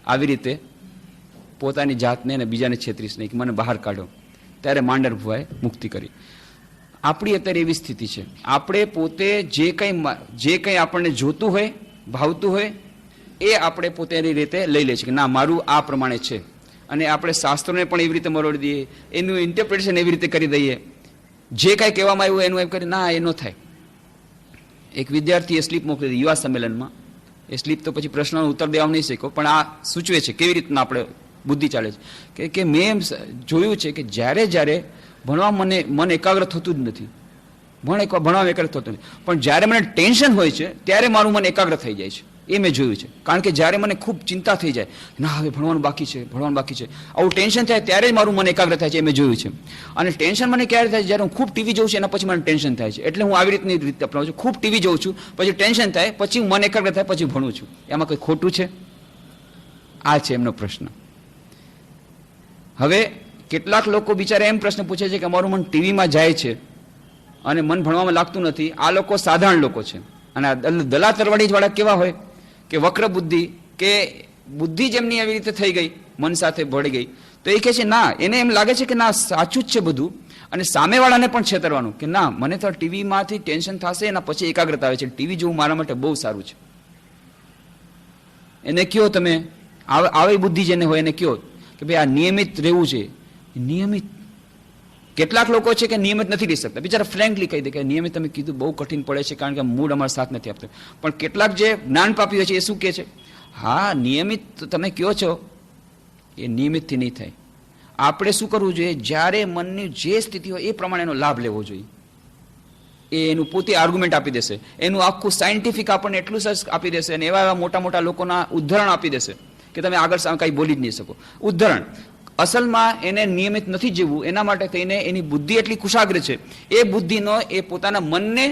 આવી રીતે પોતાની જાતને અને બીજાને છેતરીશ નહીં, કે મને બહાર કાઢો. ત્યારે માંડર ભુવાએ મુક્તિ કરી. આપણી અત્યારે એવી સ્થિતિ છે, આપણે પોતે જે કંઈ આપણને જોતું હોય, ભાવતું હોય, એ આપણે પોતાની રીતે લઈ લે છે કે ના મારું આ પ્રમાણે છે. અને આપણે શાસ્ત્રોને પણ એવી રીતે મરોડી દઈએ, એનું ઇન્ટરપ્રિટેશન એવી રીતે કરી દઈએ, જે કાંઈ કહેવામાં આવ્યું એનું એમ કરી, ના એ ન થાય. એક વિદ્યાર્થીએ સ્લીપ મોકલી દીધી યુવા સંમેલનમાં. એ સ્લીપ તો પછી પ્રશ્નનો ઉત્તર દેવા નહીં શીખો, પણ આ સૂચવે છે કેવી રીતના આપણે બુદ્ધિ ચાલે છે. કે મેં એમ જોયું છે કે જ્યારે ભણવા મન એકાગ્ર થતું જ નથી, ભણવામાં એકાગ્ર થતું નથી, પણ જ્યારે મને ટેન્શન હોય છે ત્યારે મારું મન એકાગ્ર થઈ જાય છે. એ મેં જોયું છે. કારણ કે જ્યારે મને ખૂબ ચિંતા થઈ જાય, ના હવે ભણવાનું બાકી છે, આવું ટેન્શન થાય ત્યારે જ મારું મન એકાગ્ર થાય છે, એ મેં જોયું છે. અને ટેન્શન મને ક્યારે થાય? જ્યારે હું ખૂબ ટીવી જોઉં છું એના પછી મને ટેન્શન થાય છે. એટલે હું આવી રીતની રીતે અપનાવું છું. ખૂબ ટીવી જોઉં છું, પછી ટેન્શન થાય, પછી મન એકાગ્ર થાય, પછી ભણું છું. એમાં કંઈ ખોટું છે? આ છે એમનો પ્રશ્ન. હવે કેટલાક લોકો બિચારા એમ પ્રશ્ન પૂછે છે કે અમારું મન ટીવીમાં જાય છે અને મન ભણવામાં લાગતું નથી. આ લોકો સાધારણ લોકો છે. અને દલા તરવાડી વાળા કેવા હોય કે વક્ર બુદ્ધિ, કે બુદ્ધિ જેમની એવી રીતે થઈ ગઈ, મન સાથે ભળી ગઈ, તો એ કહે છે ના, એને એમ લાગે છે કે ના સાચું જ છે બધું, અને સામેવાળાને પણ છેતરવાનું કે ના મને તો ટીવીમાંથી ટેન્શન થશે, એના પછી એકાગ્રતા આવે છે, ટીવી જોવું મારા માટે બહુ સારું છે. એને કયો તમે, આવી બુદ્ધિ જેને હોય એને કયો કે ભાઈ આ નિયમિત રહેવું છે. નિયમિત કેટલાક લોકો છે કે નિયમિત નથી રહી શકતા, બિચારા ફ્રેન્કલી કહી દે કે નિયમિત તમે કીધું બહુ કઠિન પડે છે, કારણ કે મૂડ અમારો સાથ નથી આપતો. પણ કેટલાક જે જ્ઞાન પાપી હોય છે એ શું કહે છે? હા નિયમિત તમે કહો છો, એ નિયમિતથી નહીં થાય. આપણે શું કરવું જોઈએ? જ્યારે મનની જે સ્થિતિ હોય એ પ્રમાણે એનો લાભ લેવો જોઈએ. એ એનું પોતે આર્ગ્યુમેન્ટ આપી દેશે, એનું આખું સાયન્ટિફિક આપણને એટલું સરસ આપી દેશે, અને એવા મોટા મોટા લોકોના ઉદાહરણ આપી દેશે કે તમે આગળ કાંઈ બોલી જ નહીં શકો. ઉદાહરણ અસલમાં એને નિયમિત નથી જીવવું, એના માટે થઈને એની બુદ્ધિ એટલી કુશાગ્ર છે, એ બુદ્ધિનો એ પોતાના મનને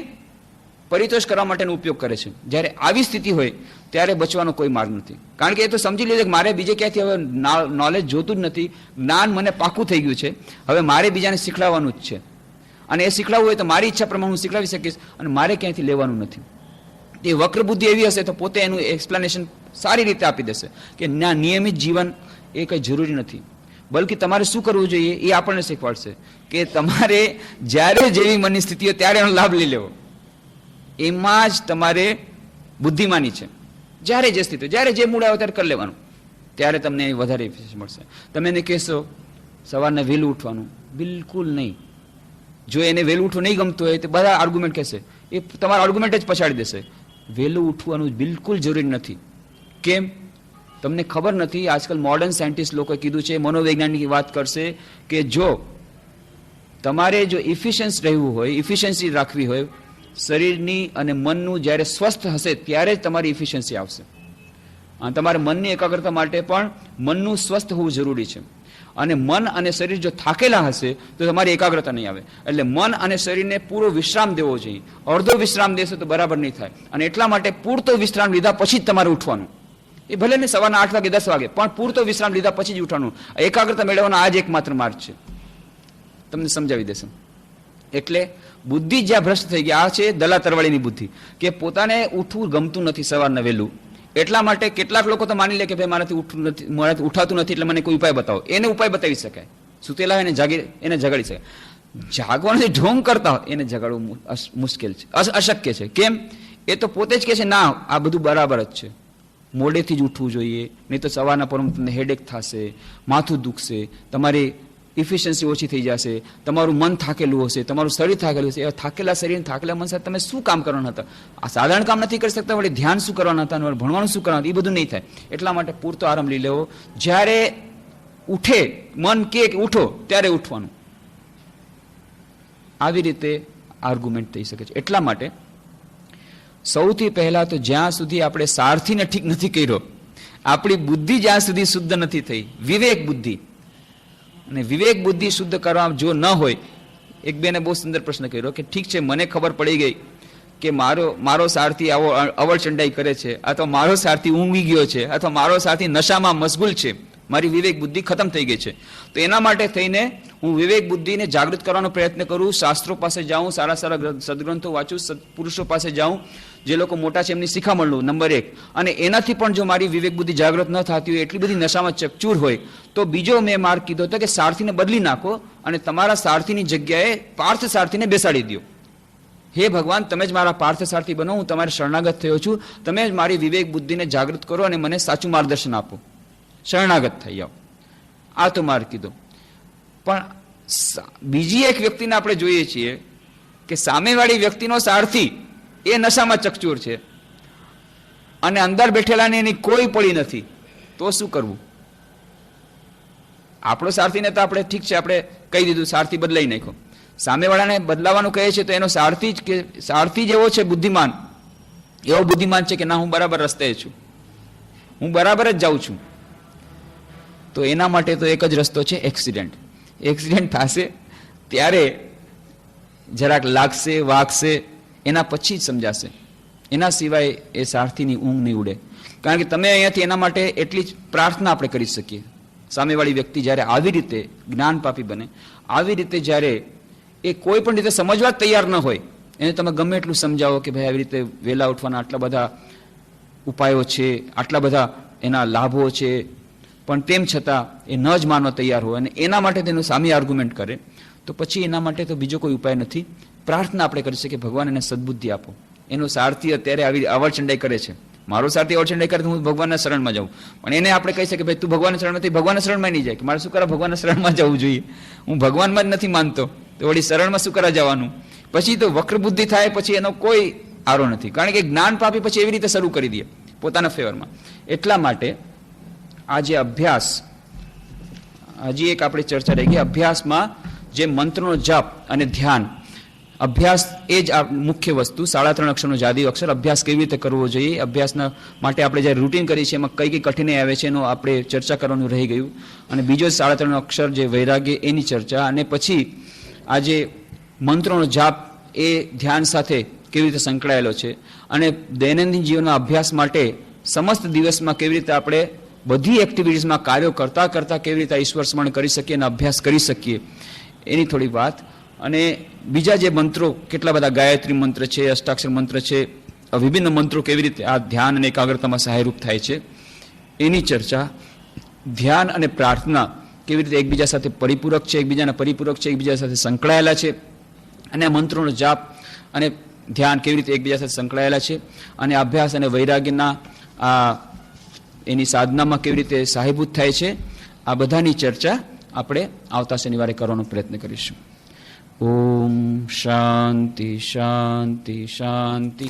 પરિતોષ કરવા માટેનો ઉપયોગ કરે છે. જ્યારે આવી સ્થિતિ હોય ત્યારે બચવાનો કોઈ માર્ગ નથી. કારણ કે એ તો સમજી લેજે કે મારે બીજે ક્યાંથી હવે નોલેજ જોતું જ નથી, જ્ઞાન મને પાકું થઈ ગયું છે, હવે મારે બીજાને શીખડાવવાનું જ છે. અને એ શીખડાવવું હોય તો મારી ઈચ્છા પ્રમાણે હું શીખડાવી શકીશ, અને મારે ક્યાંયથી લેવાનું નથી. એ વક્ર બુદ્ધિ એવી હશે તો પોતે એનું એક્સપ્લેનેશન સારી રીતે આપી દેશે કે ના નિયમિત જીવન એ કંઈ જરૂરી નથી. બલકે તમારે શું કરવું જોઈએ એ આપણને શીખવાડશે કે તમારે જ્યારે જેવી મનની સ્થિતિ હોય ત્યારે એનો લાભ લઈ લેવો. એમાં જ તમારે બુદ્ધિમાની છે. જ્યારે જે સ્થિતિ, જ્યારે જે મૂડ આવે ત્યારે કરી લેવાનું, ત્યારે તમને વધારે ઇફેક્ટ મળશે. તમે એને કહેશો સવારને વહેલું ઉઠવાનું, બિલકુલ નહીં. જો એને વહેલું ઉઠવું નહીં ગમતું હોય તો બધા આર્ગ્યુમેન્ટ કહેશે, એ તમારા આર્ગ્યુમેન્ટ જ પછાડી દેશે. વહેલું ઉઠવાનું બિલકુલ જરૂરી નથી. કેમ? તમને ખબર નથી. આજકાલ મોડર્ન સાયન્ટિસ્ટ લોકોએ કીધું છે, મનોવૈજ્ઞાનિક વાત કરશે કે જો તમારે જો ઇફિશિયન્સ રહેવું હોય, ઇફિશિયન્સી રાખવી હોય શરીરની અને મનનું, જ્યારે સ્વસ્થ હશે ત્યારે જ તમારી ઇફિશિયન્સી આવશે. અને તમારે મનની એકાગ્રતા માટે પણ મનનું સ્વસ્થ હોવું જરૂરી છે. અને મન અને શરીર જો થાકેલા હશે તો તમારી એકાગ્રતા નહીં આવે. એટલે મન અને શરીરને પૂરો વિશ્રામ દેવો જોઈએ. અડધો વિશ્રામ દેશો તો બરાબર નહીં થાય. અને એટલા માટે પૂરતો વિશ્રામ લીધા પછી જ તમારે ઉઠવાનું. એ ભલે ને સવારના 8 વાગે 10 વાગે, પણ પૂરતો વિશ્રામ લીધા પછી જ ઉઠવાનું. એકાગ્રતા મેળવવાનો આ જ એકમાત્ર માર્ગ છે. તમને સમજાવી દેશે. એટલે બુદ્ધિ જ્યાં ભ્રષ્ટ થઈ ગઈ, આ છે દલા તરવાળીની બુદ્ધિ, કે પોતાને ઉઠવું ગમતું નથી સવારના વહેલું. એટલા માટે કેટલાક લોકો તો માની લે કે ભાઈ મારાથી ઉઠાતું નથી એટલે મને કોઈ ઉપાય બતાવો. એને ઉપાય બતાવી શકાય. સુતેલા હોય એને જગાડી શકાય. જાગવાનો ઢોંગ કરતા હોય એને જગાડવું મુશ્કેલ છે, અશક્ય છે. કેમ? એ તો પોતે જ કહે છે ના આ બધું બરાબર જ છે, મોડેથી જ ઉઠવું જોઈએ, નહીં તો સવારના પરમાં તમને હેડેક થશે, માથું દુખશે, તમારી ઇફિશિયન્સી ઓછી થઈ જશે, તમારું મન થાકેલું હશે, તમારું શરીર થાકેલું હશે. એવા થાકેલા શરીર થાકેલા મન સાથે તમે શું કામ કરવાના હતા? આ સાધારણ કામ નથી કરી શકતા, વળી ધ્યાન શું કરવાના હતા, ભણવાનું શું કરવાનું, એ બધું નહીં થાય. એટલા માટે પૂરતો આરામ લઈ લેવો. જ્યારે ઉઠે મન કે ઉઠો ત્યારે ઉઠવાનું. આવી રીતે આર્ગ્યુમેન્ટ થઈ શકે છે. એટલા માટે સૌથી પહેલા તો જ્યાં સુધી આપણે સારથીને ઠીક નથી કર્યો, આપણી બુદ્ધિ જ્યાં સુધી શુદ્ધ નથી થઈ, વિવેક બુદ્ધિ, અને વિવેક બુદ્ધિ શુદ્ધ કરવા જો ન હોય, એક બેને બહુ સુંદર પ્રશ્ન કર્યો કે ઠીક છે મને ખબર પડી ગઈ કે મારો સારથી આવો અવળચંડાઈ કરે છે, અથવા મારો સારથી ઊંઘી ગયો છે, અથવા મારો સારથી નશામાં મશગુલ છે, મારી વિવેક બુદ્ધિ ખતમ થઈ ગઈ છે. તો એના માટે થઈને હું વિવેક બુદ્ધિને જાગૃત કરવાનો પ્રયત્ન કરું, શાસ્ત્રો પાસે જાઉં, સારા સારા સદગ્રંથો વાંચું, સત્પુરુષો પાસે જાઉં, જે લોકો મોટા છે એમની શિખામણ લઉં, નંબર 1. અને એનાથી પણ જો મારી વિવેક બુદ્ધિ જાગૃત ન થતી હોય, એટલી બધી નશામાં ચકચૂર હોય, તો બીજો મેં માર્ગ કીધો હતો કે સારથીને બદલી નાખો અને તમારા સારથીની જગ્યાએ પાર્થ સારથીને બેસાડી દો. હે ભગવાન, તમે જ મારા પાર્થ સારથી બનો, હું તમારે શરણાગત થયો છું, તમે જ મારી વિવેક બુદ્ધિને જાગૃત કરો અને મને સાચું માર્ગદર્શન આપો, શરણાગત થઈ જાઓ. આ તો માર્ગ કીધો. પણ બીજી એક વ્યક્તિને આપણે જોઈએ છીએ કે સામેવાળી વ્યક્તિનો સારથી એ નશામાં ચકચૂર છે અને અંદર બેઠેલાને એની કોઈ પડી નથી, તો શું કરવું? આપણો સારથીને તો આપણે ઠીક છે, આપણે કહી દીધું સારથી બદલાઈ નાખો. સામેવાળાને બદલાવાનું કહે છે તો એનો સારથી જ એવો છે બુદ્ધિમાન, એવો બુદ્ધિમાન છે કે ના હું બરાબર રસ્તે છું, હું બરાબર જ જાઉં છું. તો એના માટે તો એક જ રસ્તો છે, એક્સિડન્ટ. એક્સિડન્ટ થશે ત્યારે જરાક લાગશે, વાગશે, એના પછી જ સમજાશે. એના સિવાય એ સારથીની ઊંઘ નહીં ઉડે. કારણ કે તમે અહીંયાથી એના માટે એટલી જ પ્રાર્થના આપણે કરી શકીએ. સામેવાળી વ્યક્તિ જ્યારે આવી રીતે જ્ઞાન પાપી બને, આવી રીતે જ્યારે એ કોઈ પણ રીતે સમજવા જ તૈયાર ન હોય, એને તમે ગમે એટલું સમજાવો કે ભાઈ આવી રીતે વહેલા ઉઠવાના આટલા બધા ઉપાયો છે, આટલા બધા એના લાભો છે, પણ તેમ છતાં એ ન જ માનવા તૈયાર હોય અને એના માટે તેનું સામી આર્ગ્યુમેન્ટ કરે, તો પછી એના માટે તો બીજો કોઈ ઉપાય નથી. પ્રાર્થના આપણે કરી શકીએ, ભગવાન એને સદબુદ્ધિ આપો. એનો સારથી અત્યારે આવી અવળચંડાઈ કરે છે, મારો સારથી અવળચંડાઈ કરે તો હું ભગવાનના શરણમાં જાઉં, પણ એને આપણે કહી શકીએ ભાઈ તું ભગવાનના શરણમાંથી ભગવાનના શરણમાં નહીં જાય, કે મારે શું કરવા ભગવાનના શરણમાં જવું જોઈએ? હું ભગવાનમાં જ નથી માનતો, તો વળી શરણમાં શું કરવા જવાનું? પછી તો વક્ર બુદ્ધિ થાય, પછી એનો કોઈ આરો નથી. કારણ કે જ્ઞાન પાપી પછી એવી રીતે શરૂ કરી દે પોતાના ફેવરમાં. એટલા માટે આ જે અભ્યાસ, હજી એક આપણી ચર્ચા રહી ગઈ, અભ્યાસમાં જે મંત્રનો જાપ અને ધ્યાન, અભ્યાસ એ જ મુખ્ય વસ્તુ. 3.5 અક્ષરનો જાદી અક્ષર અભ્યાસ કેવી રીતે કરવો જોઈએ, અભ્યાસના માટે આપણે જ્યારે રૂટીન કરીએ છીએ એમાં કઈ કઈ કઠિનાઈ આવે છે એનો આપણે ચર્ચા કરવાનું રહી ગયું. અને બીજો 3.5 અક્ષર જે વૈરાગ્ય, એની ચર્ચા. અને પછી આ જે મંત્રોનો જાપ એ ધ્યાન સાથે કેવી રીતે સંકળાયેલો છે, અને દૈનંદિન જીવનના અભ્યાસ માટે સમસ્ત દિવસમાં કેવી રીતે આપણે બધી એક્ટિવિટીઝમાં કાર્યો કરતાં કરતાં કેવી રીતે ઈશ્વર સ્મરણ કરી શકીએ અને અભ્યાસ કરી શકીએ, એની થોડી વાત. અને બીજા જે મંત્રો, કેટલા બધા ગાયત્રી મંત્ર છે, અષ્ટાક્ષર મંત્ર છે, વિભિન્ન મંત્રો કેવી રીતે આ ધ્યાન અને એકાગ્રતામાં સહાયરૂપ થાય છે, એની ચર્ચા. ધ્યાન અને પ્રાર્થના કેવી રીતે એકબીજા સાથે પરિપૂરક છે, એકબીજાના પરિપૂરક છે, એકબીજા સાથે સંકળાયેલા છે, અને મંત્રોનો જાપ અને ધ્યાન કેવી રીતે એકબીજા સાથે સંકળાયેલા છે, અને અભ્યાસ અને વૈરાગ્યના આ એની સાધનામાં કેવી રીતે સહાયભૂત થાય છે, આ બધાની ચર્ચા આપણે આવતા શનિવારે કરવાનો પ્રયત્ન કરીશું. ઓમ શાંતિ શાંતિ શાંતિ.